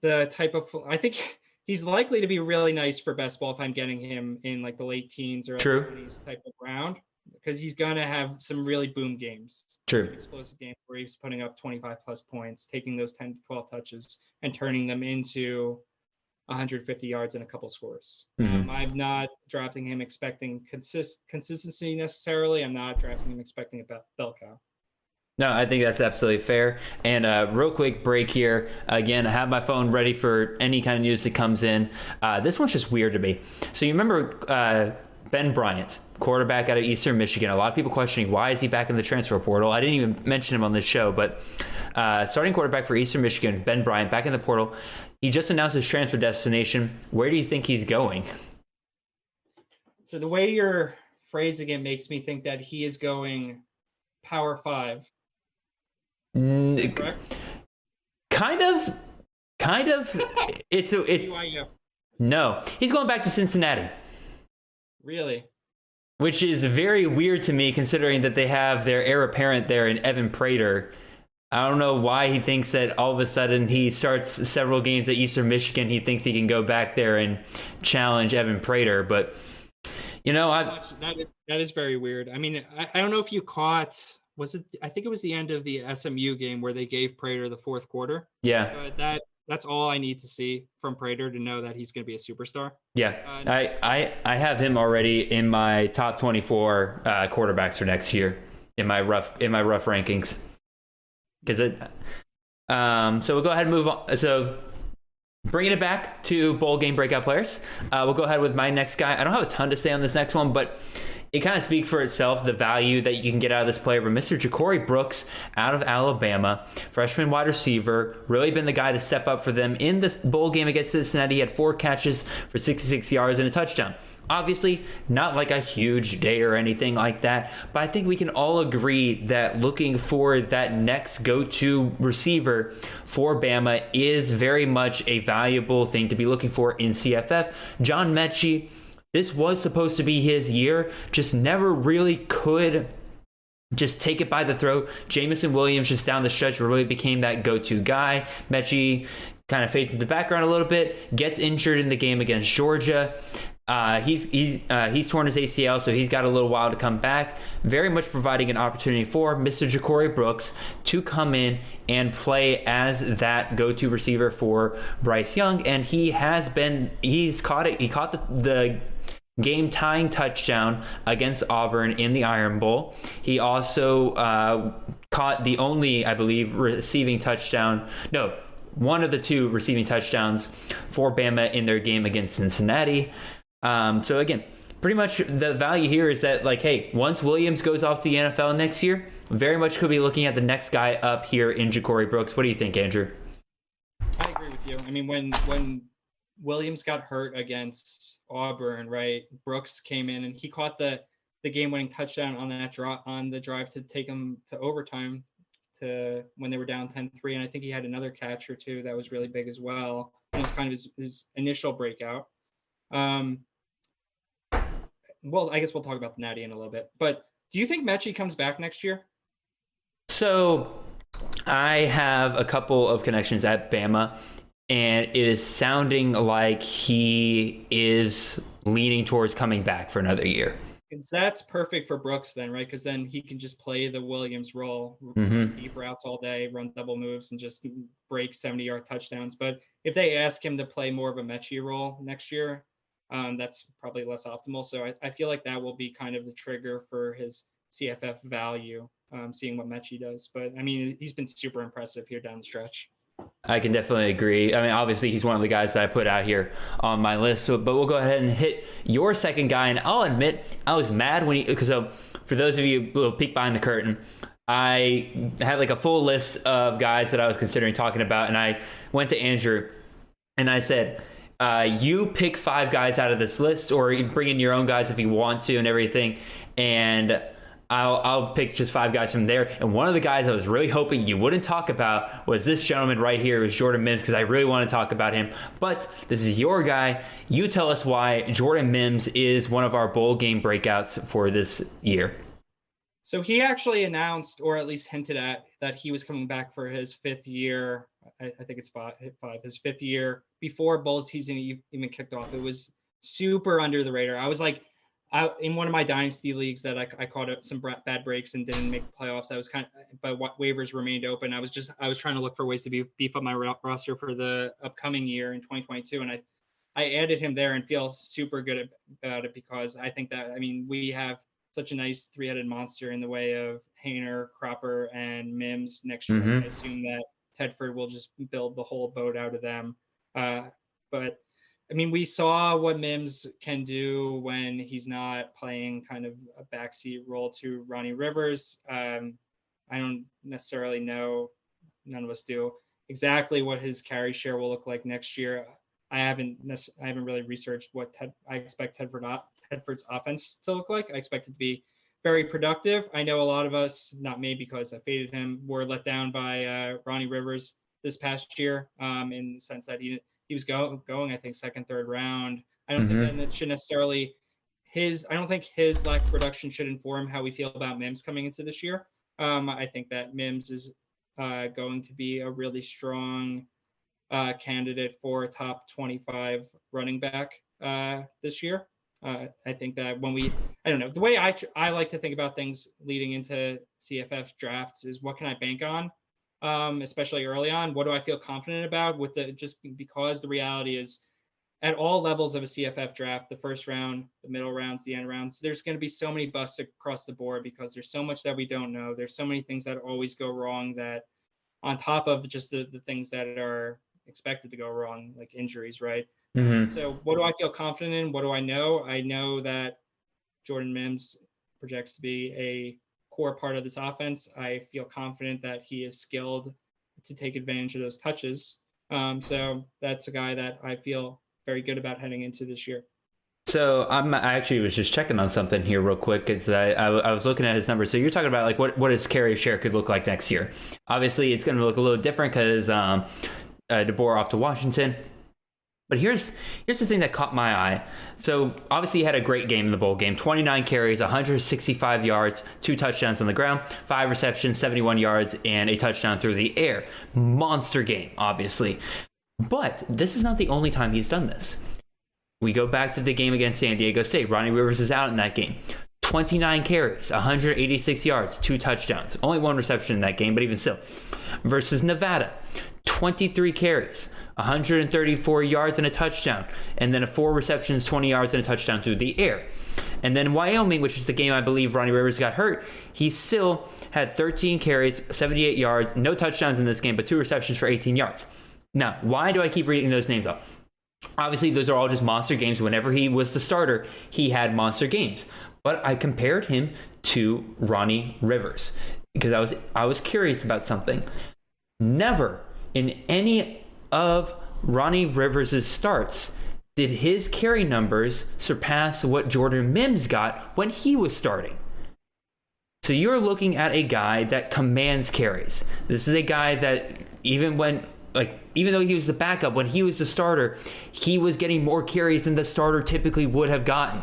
the type of. I think he's likely to be really nice for best ball if I'm getting him in like the late teens or early 20s type of round, because he's gonna have some really boom games, explosive games where he's putting up 25 plus points, taking those 10 to 12 touches and turning them into 150 yards and a couple scores. I'm not drafting him expecting consistency necessarily. I'm not drafting him expecting a bell cow. No, I think that's absolutely fair. And real quick break here. Again, I have my phone ready for any kind of news that comes in. This one's just weird to me. So you remember Ben Bryant, quarterback out of Eastern Michigan. A lot of people questioning, why is he back in the transfer portal? I didn't even mention him on this show, but starting quarterback for Eastern Michigan, Ben Bryant, back in the portal. He just announced his transfer destination. Where do you think he's going? So the way you're phrasing it makes me think that he is going Power 5. Correct? Kind of. No, he's going back to Cincinnati. Really? Which is very weird to me, considering that they have their heir apparent there in Evan Prater. I don't know why he thinks that all of a sudden he starts several games at Eastern Michigan. He thinks he can go back there and challenge Evan Prater, but that is very weird. I mean, I don't know if you caught. I think it was the end of the SMU game where they gave Prater the fourth quarter. Yeah. But that's all I need to see from Prater to know that he's going to be a superstar. Yeah. I have him already in my top 24 quarterbacks for next year in my rough rankings. So we'll go ahead and move on. So bringing it back to bowl game breakout players, we'll go ahead with my next guy. I don't have a ton to say on this next one, but it kind of speaks for itself, the value that you can get out of this player. But Mr. Ja'Cory Brooks out of Alabama, freshman wide receiver, really been the guy to step up for them in this bowl game against Cincinnati. He had 4 catches for 66 yards and a touchdown. Obviously, not like a huge day or anything like that, but I think we can all agree that looking for that next go-to receiver for Bama is very much a valuable thing to be looking for in CFF. John Mechie, this was supposed to be his year, just never really could just take it by the throat. Jameson Williams just down the stretch really became that go-to guy. Mechie kind of fades into the background a little bit, gets injured in the game against Georgia. He's torn his ACL, so he's got a little while to come back. Very much providing an opportunity for Mr. Ja'Cory Brooks to come in and play as that go-to receiver for Bryce Young, and he's caught it. He caught the game-tying touchdown against Auburn in the Iron Bowl. He also caught the only, I believe, receiving touchdown. No, one of the 2 receiving touchdowns for Bama in their game against Cincinnati. So again, pretty much the value here is that, like, hey, once Williams goes off the NFL next year, very much could be looking at the next guy up here in Ja'Cory Brooks. What do you think, Andrew? I agree with you. I mean, when Williams got hurt against Auburn, right, Brooks came in and he caught the game-winning touchdown on the drive to take them to overtime to when they were down 10-3, and I think he had another catch or 2 that was really big as well. It was kind of his initial breakout. Well, I guess we'll talk about the Natty in a little bit. But do you think Mechie comes back next year? So I have a couple of connections at Bama, and it is sounding like he is leaning towards coming back for another year. Because that's perfect for Brooks then, right? Because then he can just play the Williams role, deep routes all day, run double moves, and just break 70-yard touchdowns. But if they ask him to play more of a Mechie role next year, that's probably less optimal. So I feel like that will be kind of the trigger for his CFF value, seeing what Mechie does. But I mean, he's been super impressive here down the stretch. I can definitely agree. I mean, obviously, he's one of the guys that I put out here on my list. But we'll go ahead and hit your second guy. And I'll admit, I was mad when because for those of you who will peek behind the curtain, I had like a full list of guys that I was considering talking about. And I went to Andrew and I said, you pick 5 guys out of this list, or you bring in your own guys if you want to and everything. And I'll pick just 5 guys from there. And one of the guys I was really hoping you wouldn't talk about was this gentleman right here, was Jordan Mims, because I really want to talk about him. But this is your guy. You tell us why Jordan Mims is one of our bowl game breakouts for this year. So he actually announced, or at least hinted at, that he was coming back for his 5th year. I think it's five, his 5th year before bowl season even kicked off. It was super under the radar. I was like, in one of my dynasty leagues that I caught up some bad breaks and didn't make the playoffs. I was but waivers remained open. I was trying to look for ways to beef up my roster for the upcoming year in 2022. And I added him there and feel super good about it, because I think that, I mean, we have such a nice 3-headed monster in the way of Haener, Cropper, and Mims next year. I assume that Tedford will just build the whole boat out of them. But I mean, we saw what Mims can do when he's not playing kind of a backseat role to Ronnie Rivers. I don't necessarily know, none of us do, exactly what his carry share will look like next year. I haven't really researched what I expect Tedford's offense to look like. I expect it to be very productive. I know a lot of us, not me because I faded him, were let down by Ronnie Rivers this past year, in the sense that he was going, I think, 2nd, 3rd round. I don't think that should necessarily I don't think his lack of production should inform how we feel about Mims coming into this year. I think that Mims is going to be a really strong candidate for a top 25 running back this year. I think that I don't know, the way I like to think about things leading into CFF drafts is, what can I bank on? Especially early on, what do I feel confident about because the reality is, at all levels of a CFF draft, the first round, the middle rounds, the end rounds, there's going to be so many busts across the board, because there's so much that we don't know. There's so many things that always go wrong, that on top of just the things that are expected to go wrong, like injuries, right? So what do I feel confident in? What do I know? I know that Jordan Mims projects to be a core part of this offense. I feel confident that he is skilled to take advantage of those touches. So that's a guy that I feel very good about heading into this year. So I actually was just checking on something here real quick, because I was looking at his numbers. So you're talking about like what his carry share could look like next year. Obviously, it's going to look a little different because DeBoer off to Washington. But here's the thing that caught my eye. So obviously he had a great game in the bowl game. 29 carries, 165 yards, 2 touchdowns on the ground, 5 receptions, 71 yards, and a touchdown through the air. Monster game, obviously. But this is not the only time he's done this. We go back to the game against San Diego State. Ronnie Rivers is out in that game. 29 carries, 186 yards, 2 touchdowns. Only 1 reception in that game, but even still. Versus Nevada, 23 carries, 134 yards and a touchdown, and then 4 receptions, 20 yards and a touchdown through the air. And then Wyoming, which is the game I believe Ronnie Rivers got hurt, he still had 13 carries, 78 yards, no touchdowns in this game, but 2 receptions for 18 yards. Now, why do I keep reading those names off? Obviously, those are all just monster games. Whenever he was the starter, he had monster games. But I compared him to Ronnie Rivers because I was curious about something. Never in any of Ronnie Rivers' starts did his carry numbers surpass what Jordan Mims got when he was starting. So you're looking at a guy that commands carries. This is a guy that even though he was the backup, when he was the starter, he was getting more carries than the starter typically would have gotten.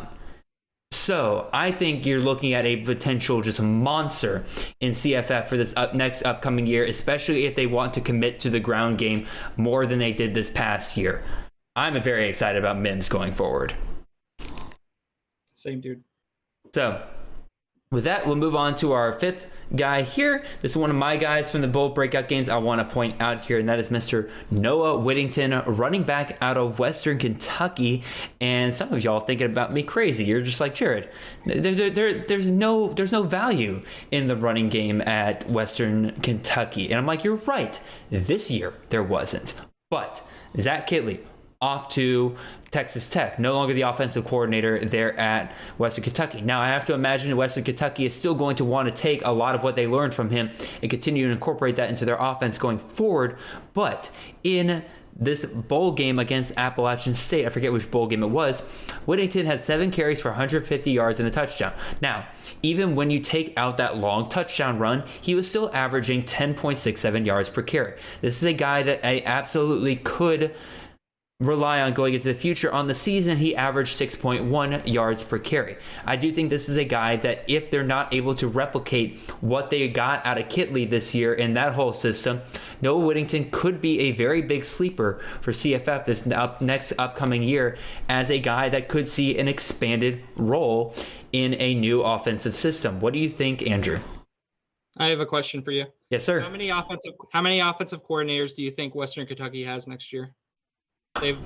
So I think you're looking at a potential just monster in CFF for this next upcoming year, especially if they want to commit to the ground game more than they did this past year. I'm very excited about Mims going forward. Same dude. So With that, we'll move on to our fifth guy here. This is one of my guys from the bowl breakout games I want to point out here, and that is Mr. Noah Whittington, running back out of Western Kentucky. And some of y'all thinking about me crazy. You're just like, Jared, there's no value in the running game at Western Kentucky. And I'm like, you're right. This year, there wasn't. But Zach Kittley, off to Texas Tech, no longer the offensive coordinator there at Western Kentucky. Now, I have to imagine Western Kentucky is still going to want to take a lot of what they learned from him and continue to incorporate that into their offense going forward. But in this bowl game against Appalachian State, I forget which bowl game it was, Whittington had 7 carries for 150 yards and a touchdown. Now, even when you take out that long touchdown run, he was still averaging 10.67 yards per carry. This is a guy that I absolutely could rely on going into the future. On the season, he averaged 6.1 yards per carry. I do think this is a guy that if they're not able to replicate what they got out of Kittley this year in that whole system, Noah Whittington could be a very big sleeper for CFF this next upcoming year as a guy that could see an expanded role in a new offensive system. What do you think, Andrew? I have a question for you. Yes, sir. How many offensive coordinators do you think Western Kentucky has next year? They've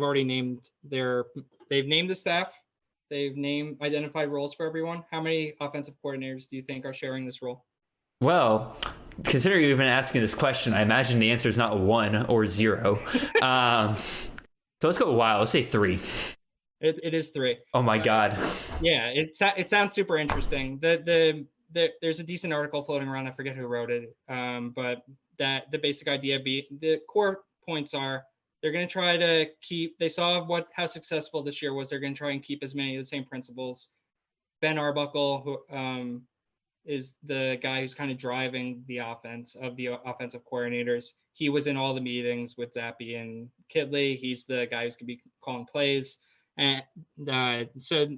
already named the staff. They've identified roles for everyone. How many offensive coordinators do you think are sharing this role? Well, considering you've been asking this question, I imagine the answer is not 1 or 0. So let's go wild. Let's say 3. It is 3. Oh my God. Yeah, it sounds super interesting. There's a decent article floating around. I forget who wrote it. But the basic idea the core points are, they're going to try to keep, they saw how successful this year was. They're going to try and keep as many of the same principles. Ben Arbuckle, who is the guy who's kind of driving the offense of the offensive coordinators. He was in all the meetings with Zappe and Kittley. He's the guy who's going to be calling plays. And so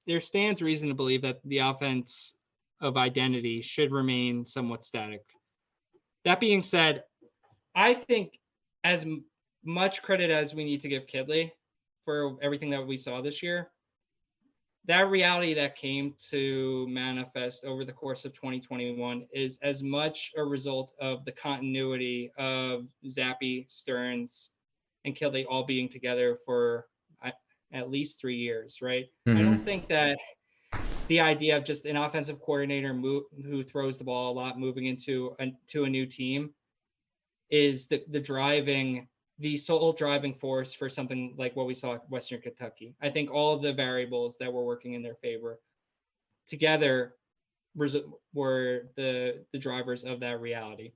there stands reason to believe that the offense of identity should remain somewhat static. That being said, I think as much credit as we need to give Kittley for everything that we saw this year, that reality that came to manifest over the course of 2021 is as much a result of the continuity of Zappe, Stearns, and Kittley all being together for at least 3 years, right? Mm-hmm. I don't think that the idea of just an offensive coordinator who throws the ball a lot moving into a new team is the sole driving force for something like what we saw at Western Kentucky. I think all of the variables that were working in their favor together were the drivers of that reality.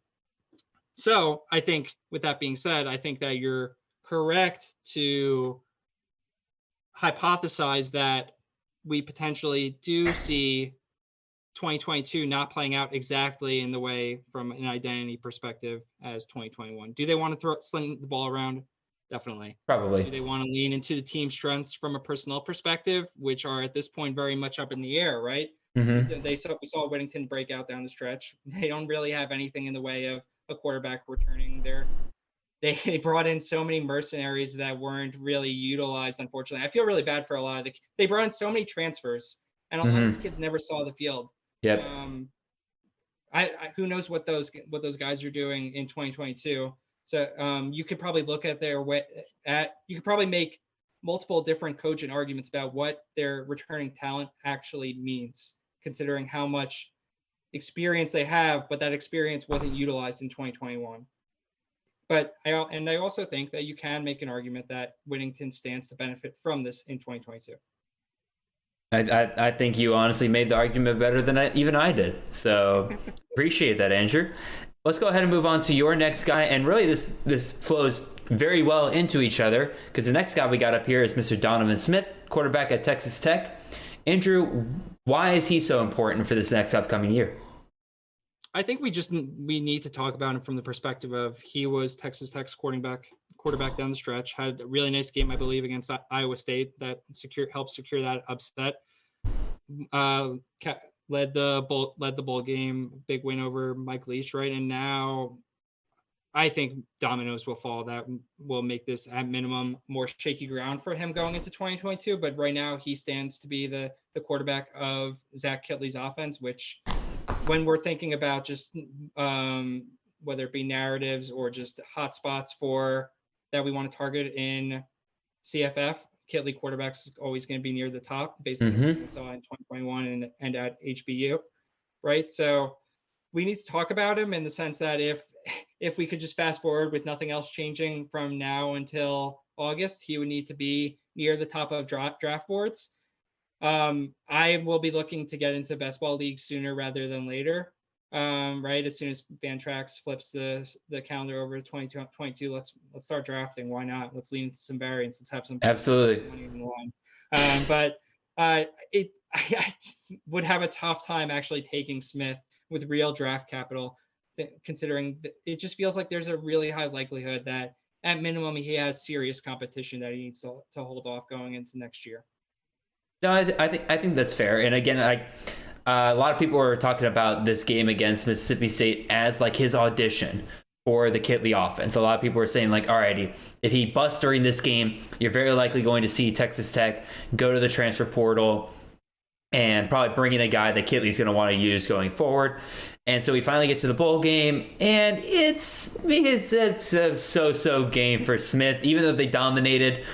So I think with that being said, I think that you're correct to hypothesize that we potentially do see 2022 not playing out exactly in the way from an identity perspective as 2021. Do they want to sling the ball around? Definitely. Probably. Do they want to lean into the team strengths from a personnel perspective, which are at this point very much up in the air, right? Mm-hmm. We saw Whittington break out down the stretch. They don't really have anything in the way of a quarterback returning there. They brought in so many mercenaries that weren't really utilized, unfortunately. I feel really bad for a lot of they brought in so many transfers, and a lot of these kids never saw the field. Yep. Who knows what those guys are doing in 2022? So you could probably look at you could probably make multiple different cogent arguments about what their returning talent actually means, considering how much experience they have, but that experience wasn't utilized in 2021. But I also think that you can make an argument that Whittington stands to benefit from this in 2022. I think you honestly made the argument better than even I did. So appreciate that, Andrew. Let's go ahead and move on to your next guy. And really this flows very well into each other because the next guy we got up here is Mr. Donovan Smith, quarterback at Texas Tech. Andrew, why is he so important for this next upcoming year? I think we need to talk about him from the perspective of he was Texas Tech's quarterback down the stretch, had a really nice game, I believe, against Iowa State that helped secure that upset. Led the bowl game, big win over Mike Leach, right? And now I think dominoes will fall that will make this at minimum more shaky ground for him going into 2022. But right now he stands to be the quarterback of Zach Kittley's offense, which when we're thinking about just whether it be narratives or just hot spots for that we want to target in CFF, Kittley quarterbacks is always going to be near the top based on what we saw in 2021 and at HBU, right? So we need to talk about him in the sense that if we could just fast forward with nothing else changing from now until August, he would need to be near the top of draft boards. I will be looking to get into best ball leagues sooner rather than later. Right, as soon as Fantrax flips the calendar over to 2022, let's start drafting. Why not? Let's lean into some variants. Let's have some absolutely money in the line. But I would have a tough time actually taking Smith with real draft capital, considering it just feels like there's a really high likelihood that at minimum he has serious competition that he needs to hold off going into next year. No, I think that's fair. And again, a lot of people are talking about this game against Mississippi State as like his audition for the Kittley offense. A lot of people are saying like, alrighty, if he busts during this game, you're very likely going to see Texas Tech go to the transfer portal and probably bring in a guy that Kittley's going to want to use going forward. And so we finally get to the bowl game, and it's a so-so game for Smith. Even though they dominated,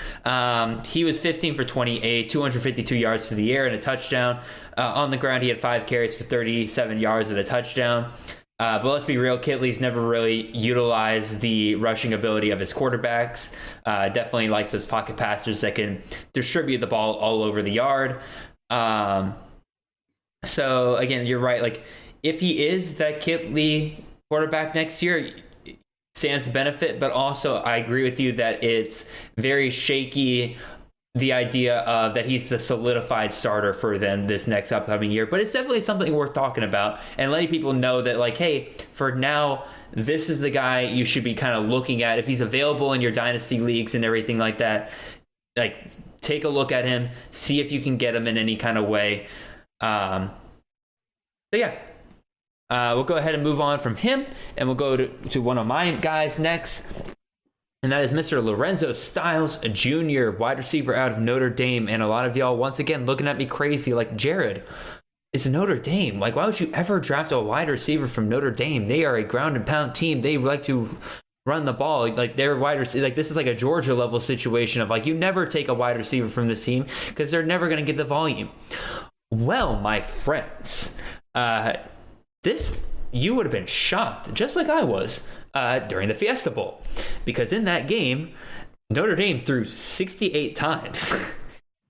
he was 15 for 28, 252 yards to the air and a touchdown. On the ground, he had 5 carries for 37 yards and a touchdown. But let's be real, Kittley's never really utilized the rushing ability of his quarterbacks. Definitely likes those pocket passers that can distribute the ball all over the yard. So again, you're right. Like, if he is that Kittley quarterback next year, stands to benefit. But also, I agree with you that it's very shaky, the idea of that he's the solidified starter for them this next upcoming year. But it's definitely something worth talking about and letting people know that, like, hey, for now, this is the guy you should be kind of looking at. If he's available in your dynasty leagues and everything like that, like, take a look at him, see if you can get him in any kind of way. So yeah, we'll go ahead and move on from him, and we'll go to one of my guys next, and that is Mr. Lorenzo Styles Jr., wide receiver out of Notre Dame. And a lot of y'all, once again, looking at me crazy like, Jared, it's Notre Dame. Like, why would you ever draft a wide receiver from Notre Dame? They are a ground and pound team. They like to run the ball. Like, they're wide receiver. Like, this is like a Georgia level situation of like, you never take a wide receiver from this team because they're never going to get the volume. Well, my friends, you would have been shocked, just like I was, during the Fiesta Bowl, because in that game, Notre Dame threw 68 times,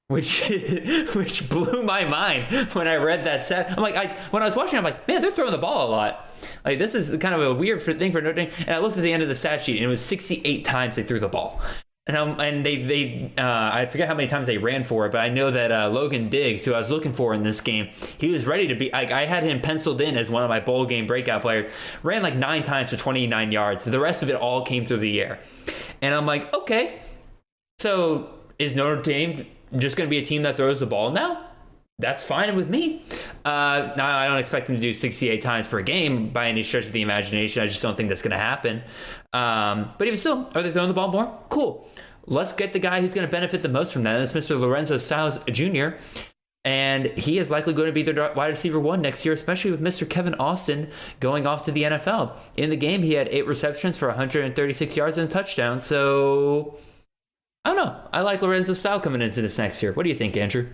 which blew my mind when I read that stat. I'm like, when I was watching, I'm like, man, they're throwing the ball a lot. Like, this is kind of a weird thing for Notre Dame. And I looked at the end of the stat sheet, and it was 68 times they threw the ball. And they I forget how many times they ran for it, but I know that Logan Diggs, who I was looking for in this game, he was ready to be. I had him penciled in as one of my bowl game breakout players. Ran like 9 times for 29 yards. The rest of it all came through the air, and I'm like, okay, so is Notre Dame just going to be a team that throws the ball now? That's fine with me. Now, I don't expect them to do 68 times per game by any stretch of the imagination. I just don't think that's going to happen. But even still, are they throwing the ball more? Cool. Let's get the guy who's going to benefit the most from that. That's Mr. Lorenzo Styles Jr. And he is likely going to be the wide receiver 1 next year, especially with Mr. Kevin Austin going off to the NFL. In the game, he had 8 receptions for 136 yards and a touchdown. So, I don't know. I like Lorenzo Styles coming into this next year. What do you think, Andrew?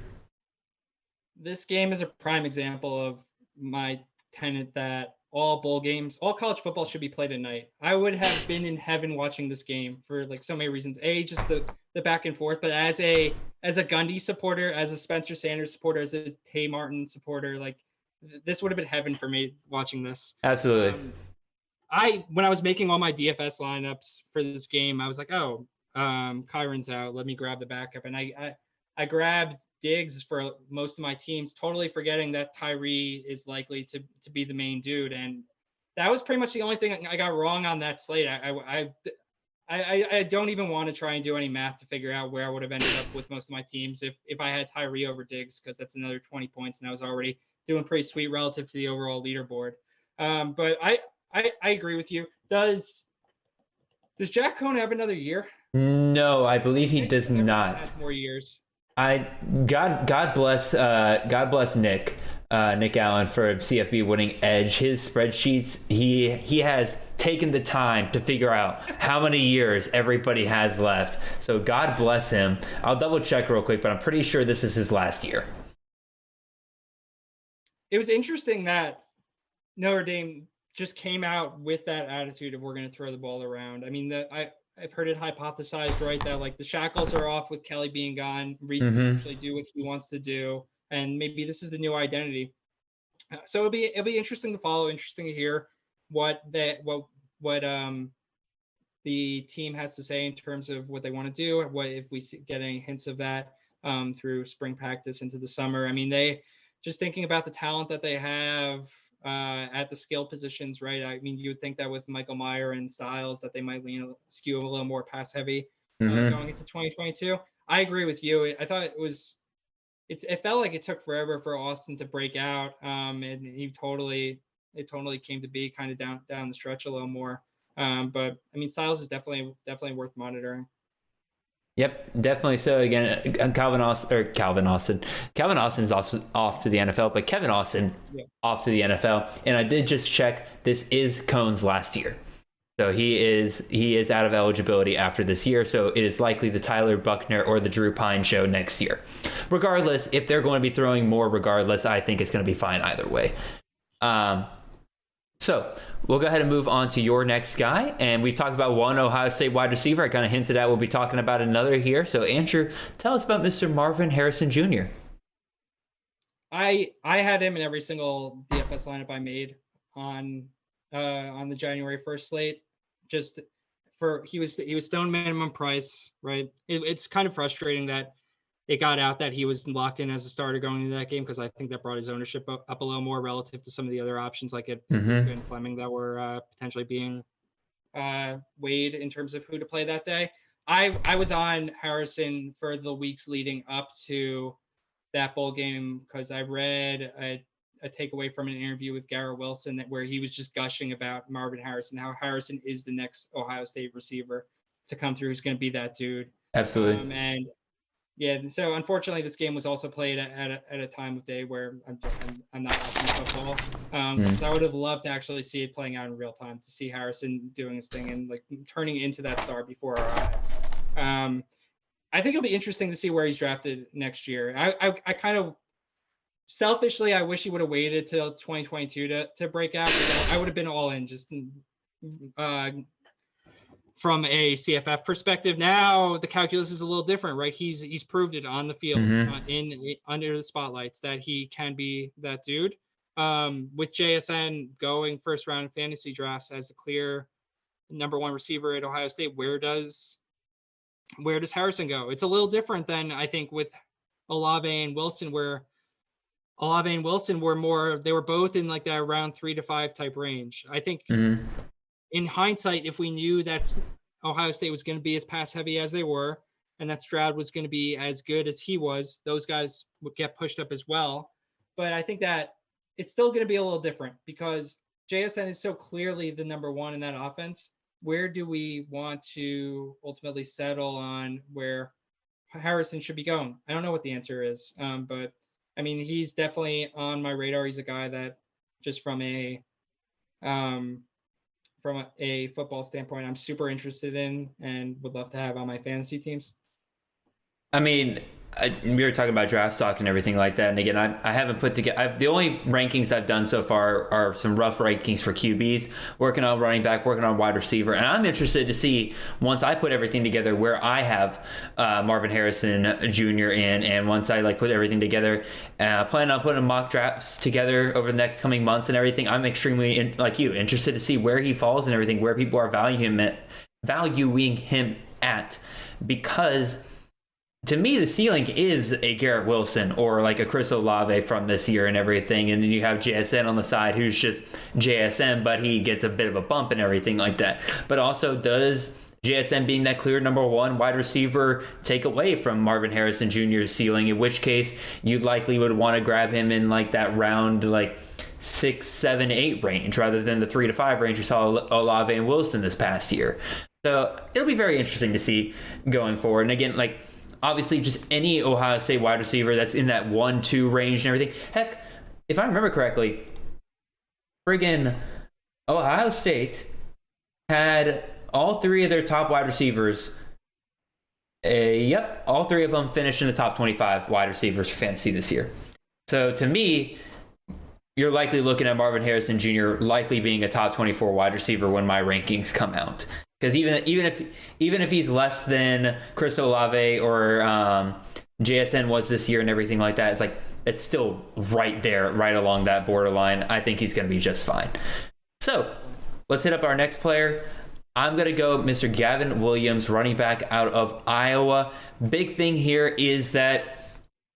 This game is a prime example of my tenet that all bowl games, all college football should be played at night. I would have been in heaven watching this game for like so many reasons. Just the back and forth, but as a Gundy supporter, as a Spencer Sanders supporter, as a Tay Martin supporter, like this would have been heaven for me watching this. Absolutely. When I was making all my DFS lineups for this game, I was like, Kyron's out. Let me grab the backup. And I grabbed Diggs for most of my teams, totally forgetting that Tyree is likely to be the main dude. And that was pretty much the only thing I got wrong on that slate. I don't even want to try and do any math to figure out where I would have ended up with most of my teams if I had Tyree over Diggs, because that's another 20 points, and I was already doing pretty sweet relative to the overall leaderboard. But I agree with you. Does Does Jack Cohn have another year? No, I believe he does not. Has more years. God bless Nick Allen for CFB winning Edge. His spreadsheets, he has taken the time to figure out how many years everybody has left. So God bless him. I'll double check real quick, but I'm pretty sure this is his last year. It was interesting that Notre Dame just came out with that attitude of we're going to throw the ball around. I mean, I've heard it hypothesized, right, that like the shackles are off with Kelly being gone. Rhys can actually do what he wants to do, and maybe this is the new identity. So it'll be interesting to follow, interesting to hear what the team has to say in terms of what they want to do. What if we get any hints of that through spring practice into the summer? I mean, they just thinking about the talent that they have. At the skill positions, right? I mean, you would think that with Michael Meyer and Styles that they might skew a little more pass heavy going into 2022. I agree with you. I thought it felt like it took forever for Austin to break out, and it totally came to be kind of down the stretch a little more. But I mean, Styles is definitely worth monitoring. Yep, definitely so. Again, Calvin Austin's also off to the NFL, but Kevin Austin off to the NFL. And I did just check, this is Cohn's last year. So he is out of eligibility after this year. So it is likely the Tyler Buckner or the Drew Pine show next year. Regardless, if they're going to be throwing more regardless, I think it's going to be fine either way. So we'll go ahead and move on to your next guy. And we've talked about one Ohio State wide receiver. I kind of hinted at we'll be talking about another here. So Andrew, tell us about Mr. Marvin Harrison Jr. I had him in every single DFS lineup I made on the January 1st slate. Just he was stone minimum price, right? It's kind of frustrating that it got out that he was locked in as a starter going into that game, because I think that brought his ownership up a little more relative to some of the other options like it and Fleming that were potentially being weighed in terms of who to play that day. I was on Harrison for the weeks leading up to that bowl game because I read a takeaway from an interview with Garrett Wilson where he was just gushing about Marvin Harrison, how Harrison is the next Ohio State receiver to come through who's going to be that dude. Absolutely. And yeah, so unfortunately, this game was also played at a time of day where I'm not watching football. So I would have loved to actually see it playing out in real time, to see Harrison doing his thing and like turning into that star before our eyes. I think it'll be interesting to see where he's drafted next year. I kind of selfishly, I wish he would have waited till 2022 to break out. I would have been all in just from a CFF perspective. Now the calculus is a little different, right? He's proved it on the field, under the spotlights, that he can be that dude. With JSN going first round in fantasy drafts as a clear number one receiver at Ohio State, where does Harrison go? It's a little different than I think with Olave and Wilson, where Olave and Wilson they were both in like that around 3 to 5 type range. I think in hindsight, if we knew that Ohio State was going to be as pass heavy as they were, and that Stroud was going to be as good as he was, those guys would get pushed up as well. But I think that it's still going to be a little different because JSN is so clearly the number one in that offense. Where do we want to ultimately settle on where Harrison should be going? I don't know what the answer is, but I mean, he's definitely on my radar. He's a guy that just from a football standpoint, I'm super interested in and would love to have on my fantasy teams. I mean, we were talking about draft stock and everything like that. And again, I haven't put together, the only rankings I've done so far are some rough rankings for QBs, working on running back, working on wide receiver. And I'm interested to see, once I put everything together, where I have Marvin Harrison Jr. in. And once I put everything together, plan on putting mock drafts together over the next coming months and everything, I'm extremely, interested to see where he falls and everything, where people are valuing him at, because to me, the ceiling is a Garrett Wilson or like a Chris Olave from this year and everything. And then you have JSN on the side, who's just JSN, but he gets a bit of a bump and everything like that. But also, does JSN being that clear number one wide receiver take away from Marvin Harrison Jr.'s ceiling? In which case, you likely would want to grab him in like that round 6, 7, 8 range rather than the 3 to 5 range you saw Olave and Wilson this past year. So it'll be very interesting to see going forward. And again, like obviously just any Ohio State wide receiver that's in that 1-2 range and everything. Heck, if I remember correctly, friggin' Ohio State had all three of their top wide receivers. All three of them finished in the top 25 wide receivers for fantasy this year. So to me, you're likely looking at Marvin Harrison Jr. likely being a top 24 wide receiver when my rankings come out. Because even if he's less than Chris Olave or JSN was this year and everything like that, it's still right there, right along that borderline. I think he's going to be just fine. So let's hit up our next player. I'm going to go Mr. Gavin Williams, running back out of Iowa. Big thing here is that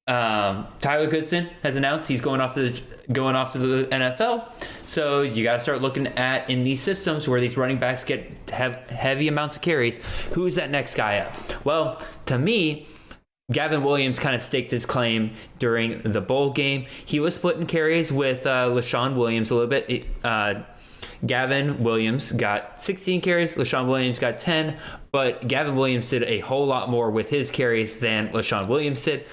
Tyler Goodson has announced he's going off to the NFL. So you got to start looking at, in these systems where these running backs have heavy amounts of carries, who's that next guy up? Well, to me, Gavin Williams kind of staked his claim during the bowl game. He was splitting carries with LaShawn Williams a little bit. Gavin Williams got 16 carries, LaShawn Williams got 10, but Gavin Williams did a whole lot more with his carries than LaShawn Williams did.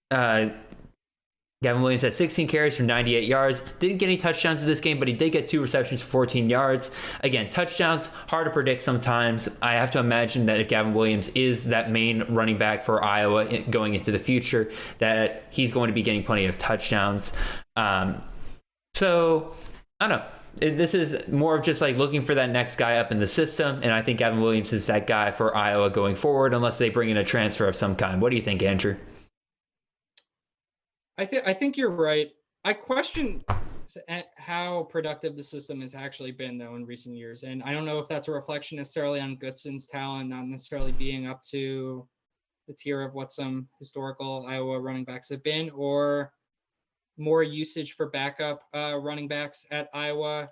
Gavin Williams had 16 carries for 98 yards. Didn't get any touchdowns in this game, but he did get 2 receptions for 14 yards. Again, touchdowns, hard to predict sometimes. I have to imagine that if Gavin Williams is that main running back for Iowa going into the future, that he's going to be getting plenty of touchdowns. So, I don't know. This is more of just like looking for that next guy up in the system, and I think Gavin Williams is that guy for Iowa going forward, unless they bring in a transfer of some kind. What do you think, Andrew? I think you're right. I question how productive the system has actually been, though, in recent years, and I don't know if that's a reflection necessarily on Goodson's talent, not necessarily being up to the tier of what some historical Iowa running backs have been, or more usage for backup running backs at Iowa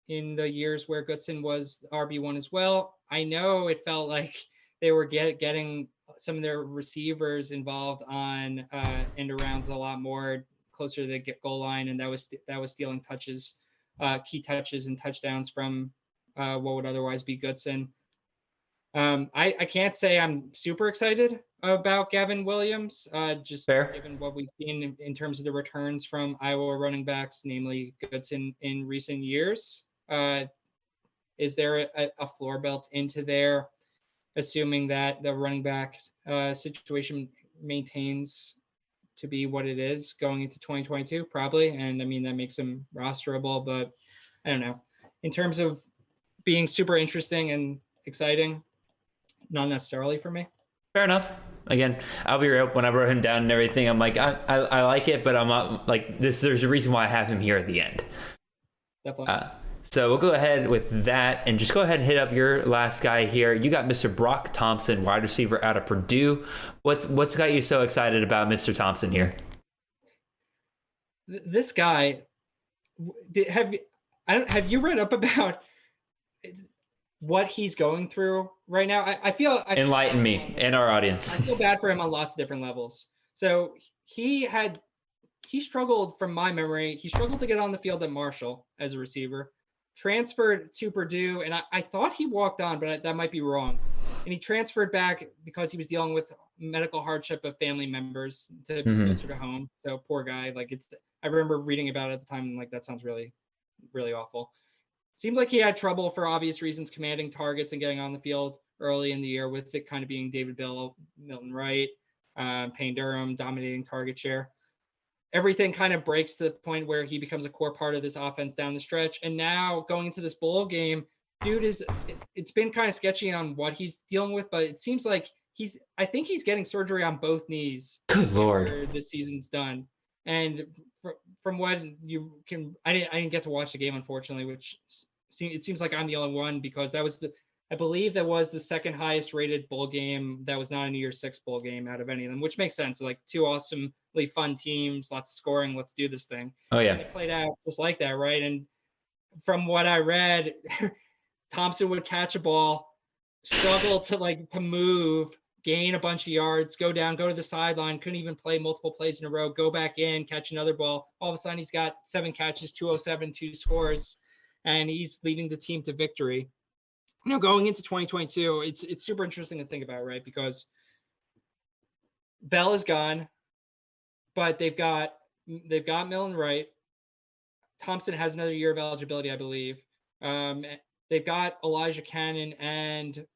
in the years where Goodson was RB1 as well. I know it felt like they were getting some of their receivers involved on end arounds a lot more closer to the goal line, and that was stealing touches, key touches and touchdowns from what would otherwise be Goodson. I can't say I'm super excited about Gavin Williams, just Fair. Given what we've seen in terms of the returns from Iowa running backs, namely Goodson in recent years. Is there a floor built into there, assuming that the running back situation maintains to be what it is going into 2022? Probably. And I mean, that makes him rosterable, but I don't know. In terms of being super interesting and exciting, not necessarily for me. Fair enough. Again, I'll be real. When I wrote him down and everything, I'm like, I like it, but I'm not like this. There's a reason why I have him here at the end. Definitely. So we'll go ahead with that and just go ahead and hit up your last guy here. You got Mr. Broc Thompson, wide receiver out of Purdue. What's got you so excited about Mr. Thompson here? This guy, have you read up about what he's going through right now? I feel enlighten me and our audience. I feel bad for him on lots of different levels. So he struggled, from my memory, he struggled to get on the field at Marshall as a receiver, transferred to Purdue, and I thought he walked on, but that might be wrong. And he transferred back because he was dealing with medical hardship of family members to closer to home. So poor guy. I remember reading about it at the time, and that sounds really, really awful. Seemed like he had trouble, for obvious reasons, commanding targets and getting on the field early in the year, with it kind of being David Bell, Milton Wright, Payne Durham dominating target share. Everything kind of breaks to the point where he becomes a core part of this offense down the stretch. And now going into this bowl game, it's been kind of sketchy on what he's dealing with, but it seems like I think he's getting surgery on both knees. Good Lord. This season's done. And from what you can, I didn't get to watch the game, unfortunately, which it seems like I'm the only one, because I believe that was the second highest rated bowl game that was not a New Year's Six bowl game out of any of them, which makes sense. Like, two awesomely fun teams, lots of scoring, let's do this thing. Oh yeah. And it played out just like that, right? And from what I read, Thompson would catch a ball, struggle to move, gain a bunch of yards, go down, go to the sideline, couldn't even play multiple plays in a row, go back in, catch another ball. All of a sudden he's got 7 catches, 207, 2 scores, and he's leading the team to victory. going into 2022, it's super interesting to think about, right? Because Bell is gone, but they've got Millen Wright. Thompson has another year of eligibility, I believe. They've got Elijah Cannon and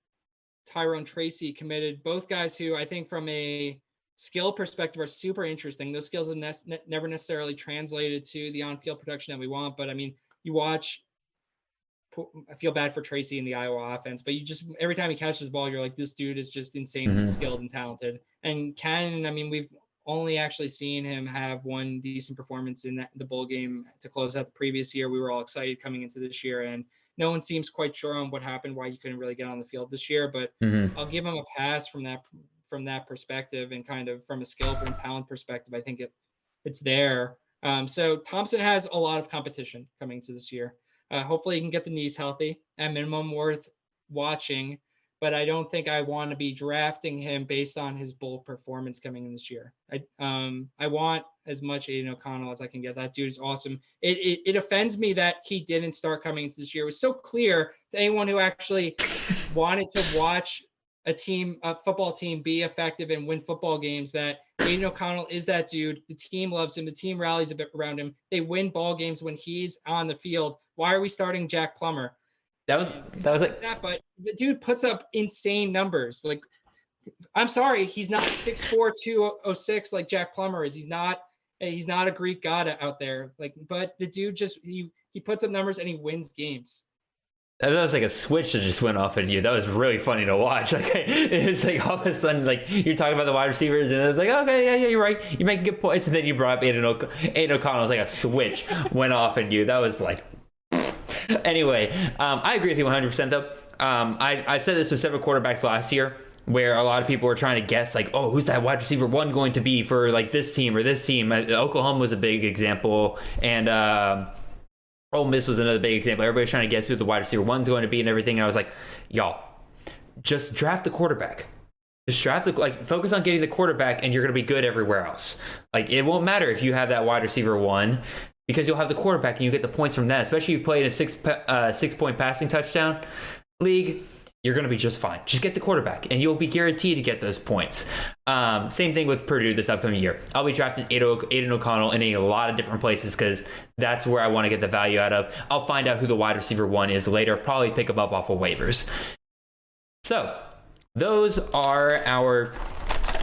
Tyrone Tracy committed, both guys who I think from a skill perspective are super interesting. Those skills have never necessarily translated to the on-field production that we want, but I mean, you watch, I feel bad for Tracy in the Iowa offense, but you just, every time he catches the ball, you're like, this dude is just insanely skilled and talented. And Cannon, I mean, we've only actually seen him have one decent performance in the bowl game to close out the previous year. We were all excited coming into this year, and no one seems quite sure on what happened, why he couldn't really get on the field this year, but I'll give him a pass from that perspective, and kind of from a skill and talent perspective, I think it's there. So Thompson has a lot of competition coming to this year. Hopefully he can get the knees healthy, at minimum worth watching, but I don't think I want to be drafting him based on his bowl performance coming in this year. I want as much Aiden O'Connell as I can get. That dude is awesome. It offends me that he didn't start coming into this year. It was so clear to anyone who actually wanted to watch a football team be effective and win football games that Aiden O'Connell is that dude. The team loves him. The team rallies a bit around him. They win ball games when he's on the field. Why are we starting Jack Plummer? That was like that, but the dude puts up insane numbers. Like, I'm sorry, he's not 6'4", 206 like Jack Plummer is. He's not a Greek god out there. Like, but the dude just he puts up numbers and he wins games. That was like a switch that just went off in you. That was really funny to watch. Like, it was like all of a sudden, like, you're talking about the wide receivers, and it was like, okay, yeah, you're right. You make good points, and then you brought up Aiden O'Connell. It was like a switch went off in you. That was like. Anyway, I agree with you 100% though. I've said this with several quarterbacks last year, where a lot of people were trying to guess, like, oh, who's that wide receiver one going to be for like this team or this team. Oklahoma was a big example, and Ole Miss was another big example. Everybody's trying to guess who the wide receiver one's going to be and everything. And I was like, y'all, just draft the quarterback. Just draft focus on getting the quarterback, and you're going to be good everywhere else. Like, it won't matter if you have that wide receiver one, because you'll have the quarterback and you get the points from that. Especially if you play in a 6-point passing touchdown league, you're going to be just fine. Just get the quarterback, and you'll be guaranteed to get those points. Same thing with Purdue this upcoming year. I'll be drafting Aiden O'Connell in a lot of different places because that's where I want to get the value out of. I'll find out who the wide receiver one is later. Probably pick him up off of waivers. So those are our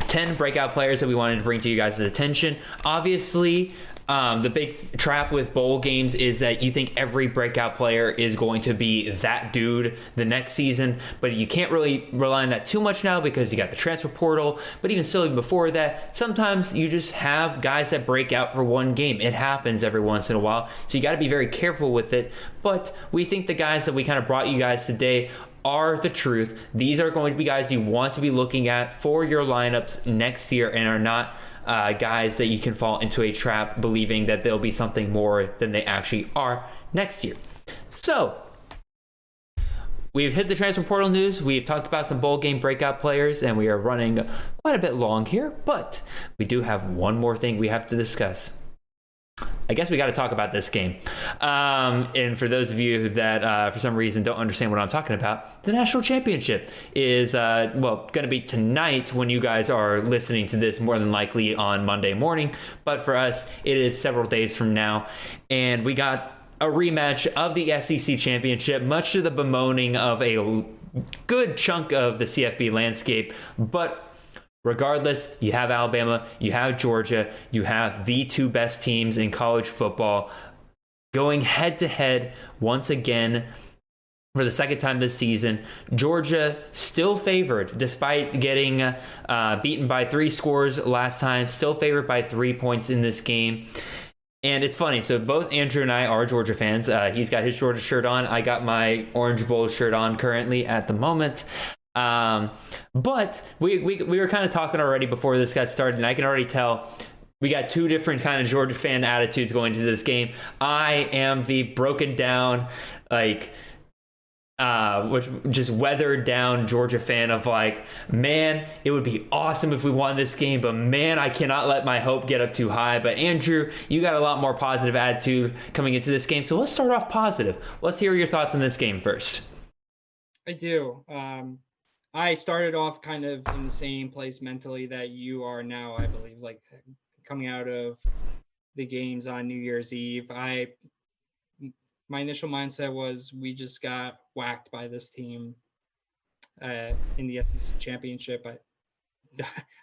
10 breakout players that we wanted to bring to you guys' attention. Obviously, the big trap with bowl games is that you think every breakout player is going to be that dude the next season, but you can't really rely on that too much now because you got the transfer portal. But even before that, sometimes you just have guys that break out for one game. It happens every once in a while, so you got to be very careful with it. But we think the guys that we kind of brought you guys today are the truth. These are going to be guys you want to be looking at for your lineups next year, and are not guys that you can fall into a trap believing that they'll be something more than they actually are next year. So we've hit the transfer portal news. We've talked about some bowl game breakout players, and we are running quite a bit long here, but we do have one more thing we have to discuss. I guess we got to talk about this game. And for those of you that, for some reason, don't understand what I'm talking about, the national championship is, going to be tonight when you guys are listening to this, more than likely on Monday morning. But for us, it is several days from now. And we got a rematch of the SEC championship, much to the bemoaning of a good chunk of the CFB landscape. But regardless, you have Alabama, you have Georgia, you have the two best teams in college football going head to head once again for the second time this season. Georgia still favored despite getting beaten by 3 scores last time, still favored by 3 points in this game. And it's funny, so both Andrew and I are Georgia fans. He's got his Georgia shirt on. I got my Orange Bowl shirt on currently at the moment. But we were kind of talking already before this got started, and I can already tell we got two different kind of Georgia fan attitudes going into this game. I am the broken down, which just weathered down Georgia fan of like, man, it would be awesome if we won this game, but man, I cannot let my hope get up too high. But Andrew, you got a lot more positive attitude coming into this game, so let's start off positive. Let's hear your thoughts on this game first. I do. I started off kind of in the same place mentally that you are now, I believe, like coming out of the games on New Year's Eve. My initial mindset was we just got whacked by this team in the SEC championship.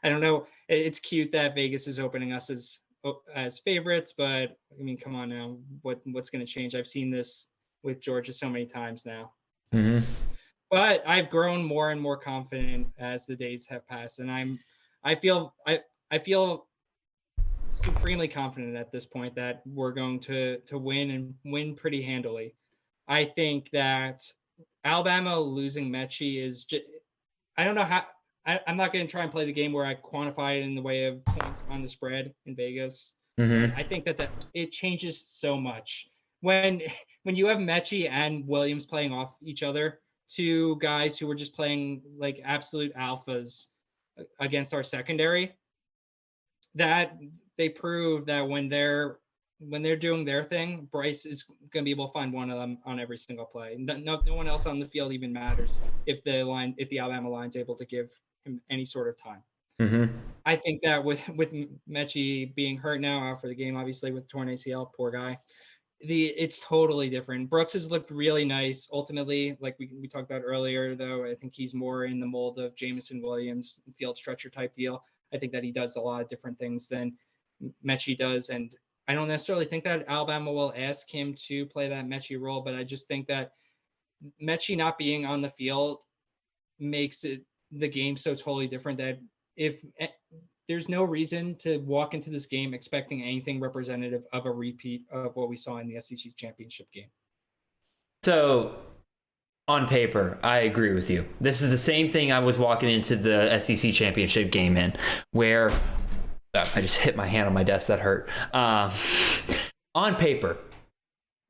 I don't know. It's cute that Vegas is opening us as favorites, but I mean, come on now. What's going to change? I've seen this with Georgia so many times now. Mm-hmm. But I've grown more and more confident as the days have passed, and I feel supremely confident at this point that we're going to win and win pretty handily. I think that Alabama losing Mechie is just, I don't know how. I'm not going to try and play the game where I quantify it in the way of points on the spread in Vegas. Mm-hmm. I think that it changes so much when you have Mechie and Williams playing off each other, two guys who were just playing like absolute alphas against our secondary. That they prove that when they're doing their thing, Bryce is going to be able to find one of them on every single play. No one else on the field even matters if the Alabama line's able to give him any sort of time. Mm-hmm. I think that with Mechie being hurt now out for the game, obviously with torn ACL, poor guy, it's totally different. Brooks has looked really nice. Ultimately, like we talked about earlier, though, I think he's more in the mold of Jameson Williams, field stretcher type deal. I think that he does a lot of different things than Mechie does, and I don't necessarily think that Alabama will ask him to play that Mechie role, but I just think that Mechie not being on the field makes the game so totally different that if there's no reason to walk into this game expecting anything representative of a repeat of what we saw in the SEC championship game. So on paper, I agree with you. This is the same thing I was walking into the SEC championship game in, where I just hit my hand on my desk. That hurt. On paper,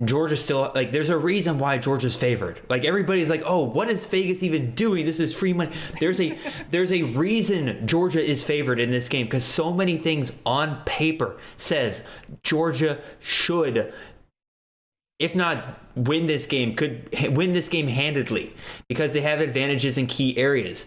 Georgia's still, like, there's a reason why Georgia's favored. Like, everybody's like, oh, what is Vegas even doing? This is free money. There's a reason Georgia is favored in this game, because so many things on paper says Georgia should, if not win this game, could win this game handedly, because they have advantages in key areas.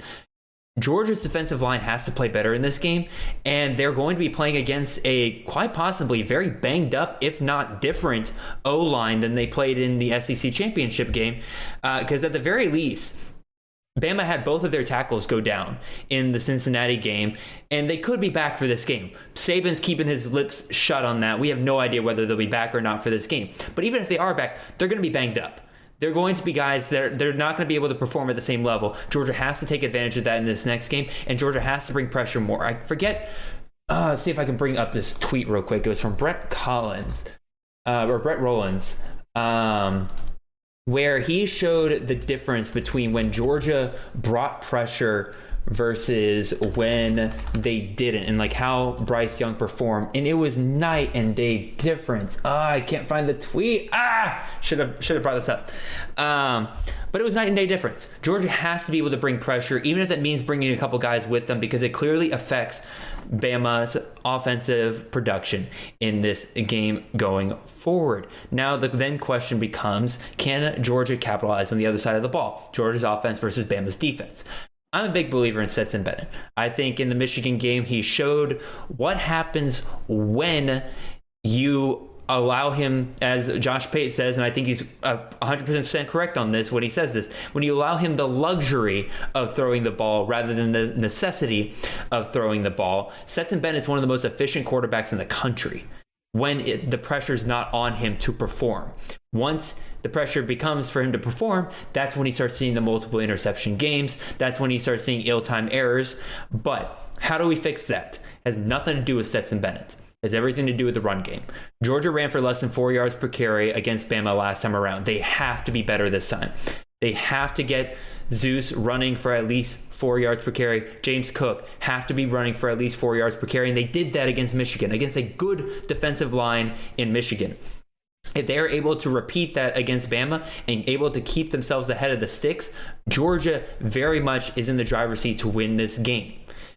Georgia's defensive line has to play better in this game, and they're going to be playing against a quite possibly very banged up, if not different, O-line than they played in the SEC championship game. Because at the very least, Bama had both of their tackles go down in the Cincinnati game, and they could be back for this game. Saban's keeping his lips shut on that. We have no idea whether they'll be back or not for this game. But even if they are back, they're going to be banged up. They're going to be guys that they're not going to be able to perform at the same level. Georgia has to take advantage of that in this next game, and Georgia has to bring pressure more. I forget. Let's see if I can bring up this tweet real quick. It was from Brett Rollins, where he showed the difference between when Georgia brought pressure versus when they didn't, and like how Bryce Young performed, and it was night and day difference. I can't find the tweet. Should have brought this up. But it was night and day difference. Georgia has to be able to bring pressure, even if that means bringing a couple guys with them, because it clearly affects Bama's offensive production in this game going forward. Now the then question becomes, can Georgia capitalize on the other side of the ball? Georgia's offense versus Bama's defense. I'm a big believer in Stetson Bennett. I think in the Michigan game, he showed what happens when you allow him, as Josh Pate says, and I think he's 100% correct on this when he says this, when you allow him the luxury of throwing the ball rather than the necessity of throwing the ball. Stetson Bennett's one of the most efficient quarterbacks in the country when the pressure's not on him to perform. Once the pressure becomes for him to perform, that's when he starts seeing the multiple interception games. That's when he starts seeing ill-timed errors. But how do we fix that? It has nothing to do with Stetson Bennett. It has everything to do with the run game. Georgia ran for less than 4 yards per carry against Bama last time around. They have to be better this time. They have to get Zeus running for at least 4 yards per carry. James Cook have to be running for at least 4 yards per carry. And they did that against Michigan, against a good defensive line in Michigan. If they're able to repeat that against Bama and able to keep themselves ahead of the sticks, Georgia very much is in the driver's seat to win this game.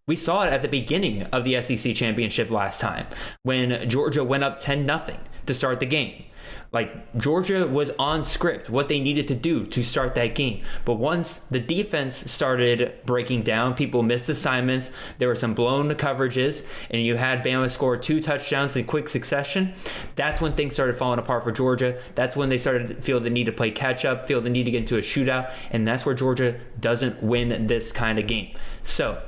We saw it at the beginning of the SEC championship last time when Georgia went up 10-0 to start the game. Like, Georgia was on script, what they needed to do to start that game. But once the defense started breaking down, people missed assignments, there were some blown coverages, and you had Bama score 2 touchdowns in quick succession. That's when things started falling apart for Georgia. That's when they started to feel the need to play catch up, feel the need to get into a shootout, and that's where Georgia doesn't win this kind of game. So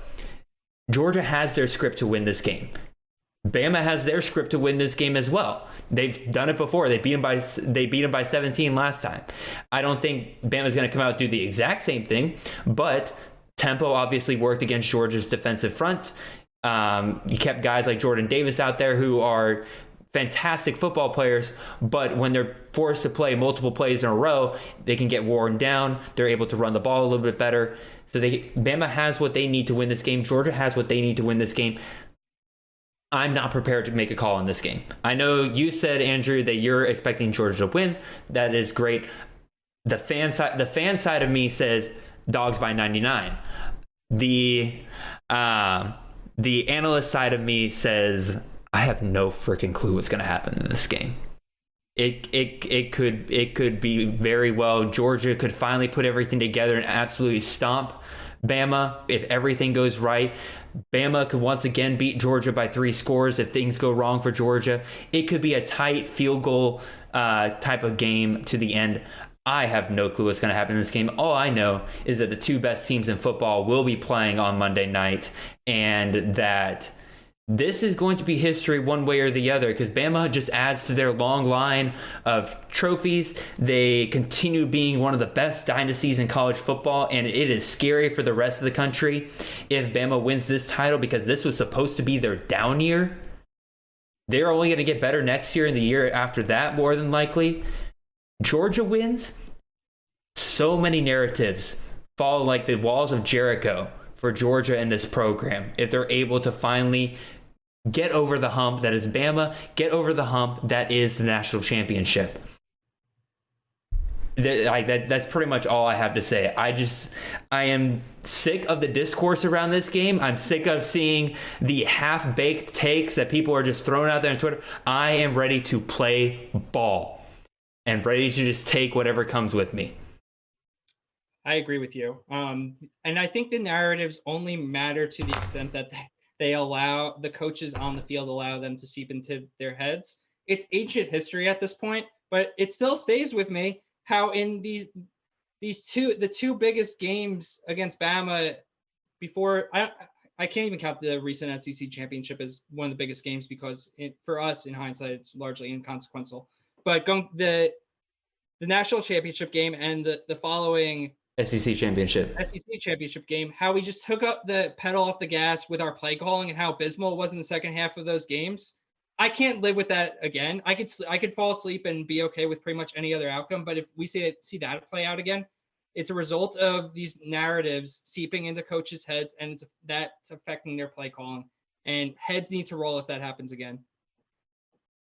Georgia has their script to win this game. Bama has their script to win this game as well. They've done it before. They beat them by 17 last time. I don't think Bama's going to come out and do the exact same thing, but tempo obviously worked against Georgia's defensive front. You kept guys like Jordan Davis out there who are fantastic football players, but when they're forced to play multiple plays in a row, they can get worn down. They're able to run the ball a little bit better. So Bama has what they need to win this game. Georgia has what they need to win this game. I'm not prepared to make a call on this game. I know you said, Andrew, that you're expecting Georgia to win. That is great. The fan side of me says dogs by 99. The analyst side of me says I have no freaking clue what's going to happen in this game. It could be very well Georgia could finally put everything together and absolutely stomp Bama if everything goes right. Bama could once again beat Georgia by 3 scores if things go wrong for Georgia. It could be a tight field goal type of game to the end. I have no clue what's going to happen in this game. All I know is that the 2 best teams in football will be playing on Monday night, and that this is going to be history one way or the other, because Bama just adds to their long line of trophies. They continue being one of the best dynasties in college football, and it is scary for the rest of the country if Bama wins this title, because this was supposed to be their down year. They're only going to get better next year and the year after that, more than likely. Georgia wins, so many narratives fall like the walls of Jericho for Georgia in this program if they're able to finally get over the hump that is Bama, get over the hump that is the national championship. That's pretty much all I have to say. I am sick of the discourse around this game. I'm sick of seeing the half-baked takes that people are just throwing out there on Twitter. I am ready to play ball and ready to just take whatever comes with me. I agree with you. And I think the narratives only matter to the extent that they allow the coaches on the field, allow them to seep into their heads. It's ancient history at this point, but it still stays with me how in the 2 biggest games against Bama before, I can't even count the recent SEC championship as one of the biggest games because for us in hindsight, it's largely inconsequential. But the national championship game and the following SEC championship game, how we just took up the pedal off the gas with our play calling and how abysmal it was in the second half of those games. I can't live with that again. I could fall asleep and be okay with pretty much any other outcome. But if we see that play out again, it's a result of these narratives seeping into coaches' heads, and that's affecting their play calling. And heads need to roll if that happens again.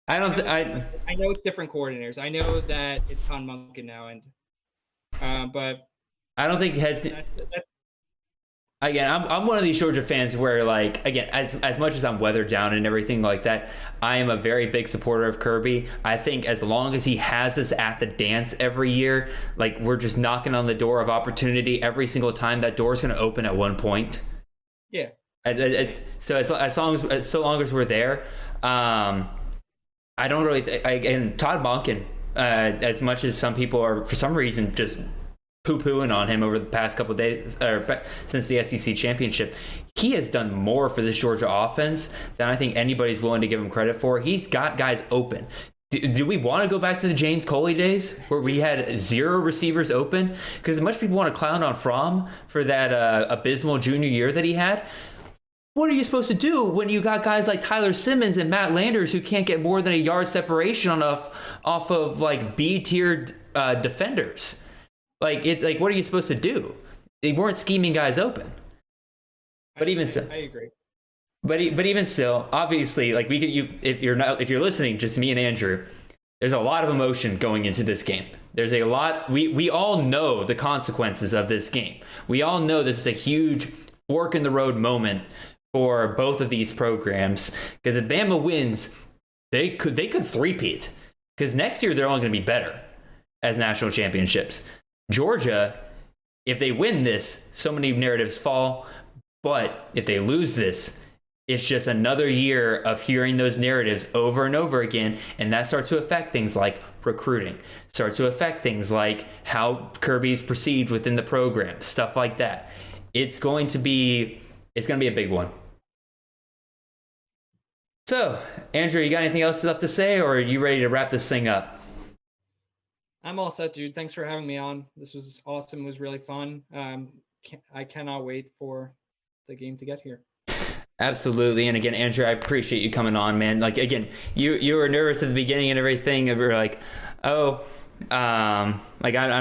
I know it's different coordinators. I know that it's Tom Munkin now, but I don't think heads. Again, I'm one of these Georgia fans where, like, again, as much as I'm weathered down and everything like that, I am a very big supporter of Kirby. I think as long as he has us at the dance every year, like, we're just knocking on the door of opportunity every single time. That door is going to open at one point. Yeah. So as long as we're there, I don't really. And Todd Monken, as much as some people are for some reason just poo-pooing on him over the past couple of days, or since the SEC championship, he has done more for this Georgia offense than I think anybody's willing to give him credit for. He's got guys open. Do we want to go back to the James Coley days where we had 0 receivers open? Because as much people want to clown on Fromm for that abysmal junior year that he had, what are you supposed to do when you got guys like Tyler Simmons and Matt Landers who can't get more than a yard separation off of like B-tier defenders? Like, it's like, what are you supposed to do? They weren't scheming guys open. But even so, I agree. But even still, obviously, like, if you're listening, just me and Andrew, there's a lot of emotion going into this game. There's a lot. We all know the consequences of this game. We all know this is a huge fork in the road moment for both of these programs, because if Bama wins, they could three-peat. because next year they're only going to be better as national championships. Georgia, if they win this, so many narratives fall. But if they lose this, it's just another year of hearing those narratives over and over again. And that starts to affect things like recruiting, starts to affect things like how Kirby's perceived within the program, stuff like that. It's going to be a big one. So, Andrew, you got anything else left to say, or are you ready to wrap this thing up? I'm all set, dude. Thanks for having me on. This was awesome. It was really fun. I cannot wait for the game to get here. Absolutely. And again, Andrew, I appreciate you coming on, man. Like, again, you were nervous at the beginning and everything. And we were like, I'm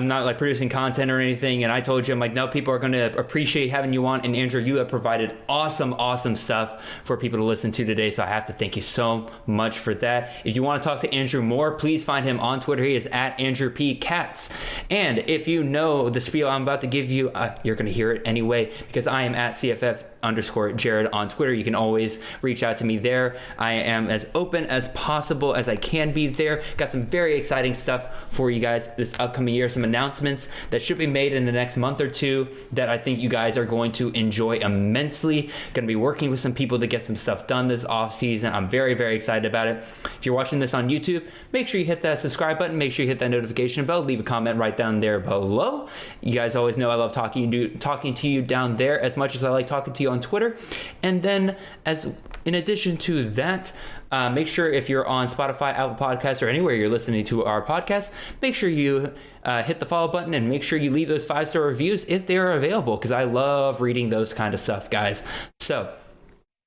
not like producing content or anything. And I told you, I'm like, no, people are going to appreciate having you on. And Andrew, you have provided awesome stuff for people to listen to today. So I have to thank you so much for that. If you want to talk to Andrew more, please find him on Twitter. He is at Andrew P. Katz. And if you know the spiel I'm about to give you, you're going to hear it anyway, because I am at CFF_Jared on Twitter. You can always reach out to me there. I am as open as possible as I can be there. Got some very exciting stuff for you guys this upcoming year, some announcements that should be made in the next month or two that I think you guys are going to enjoy immensely. Going to be working with some people to get some stuff done this off season. I'm very excited about it. If you're watching this on YouTube, make sure you hit that subscribe button, make sure you hit that notification bell, leave a comment right down there below. You guys always know I love talking to you down there as much as I like talking to you on Twitter. And then in addition to that, make sure if you're on Spotify, Apple Podcasts, or anywhere you're listening to our podcast, make sure you hit the follow button and make sure you leave those 5-star reviews if they are available, because I love reading those kind of stuff, guys. So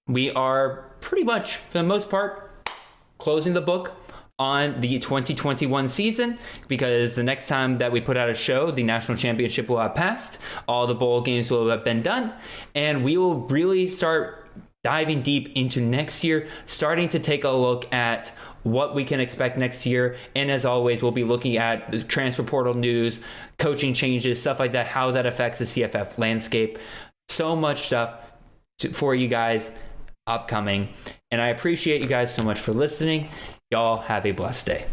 we are pretty much, for the most part, closing the book on the 2021 season, because the next time that we put out a show, the national championship will have passed, all the bowl games will have been done, and we will really start diving deep into next year, starting to take a look at what we can expect next year. And as always, we'll be looking at the transfer portal news, coaching changes, stuff like that, how that affects the CFF landscape. So much stuff for you guys upcoming. And I appreciate you guys so much for listening. Y'all have a blessed day.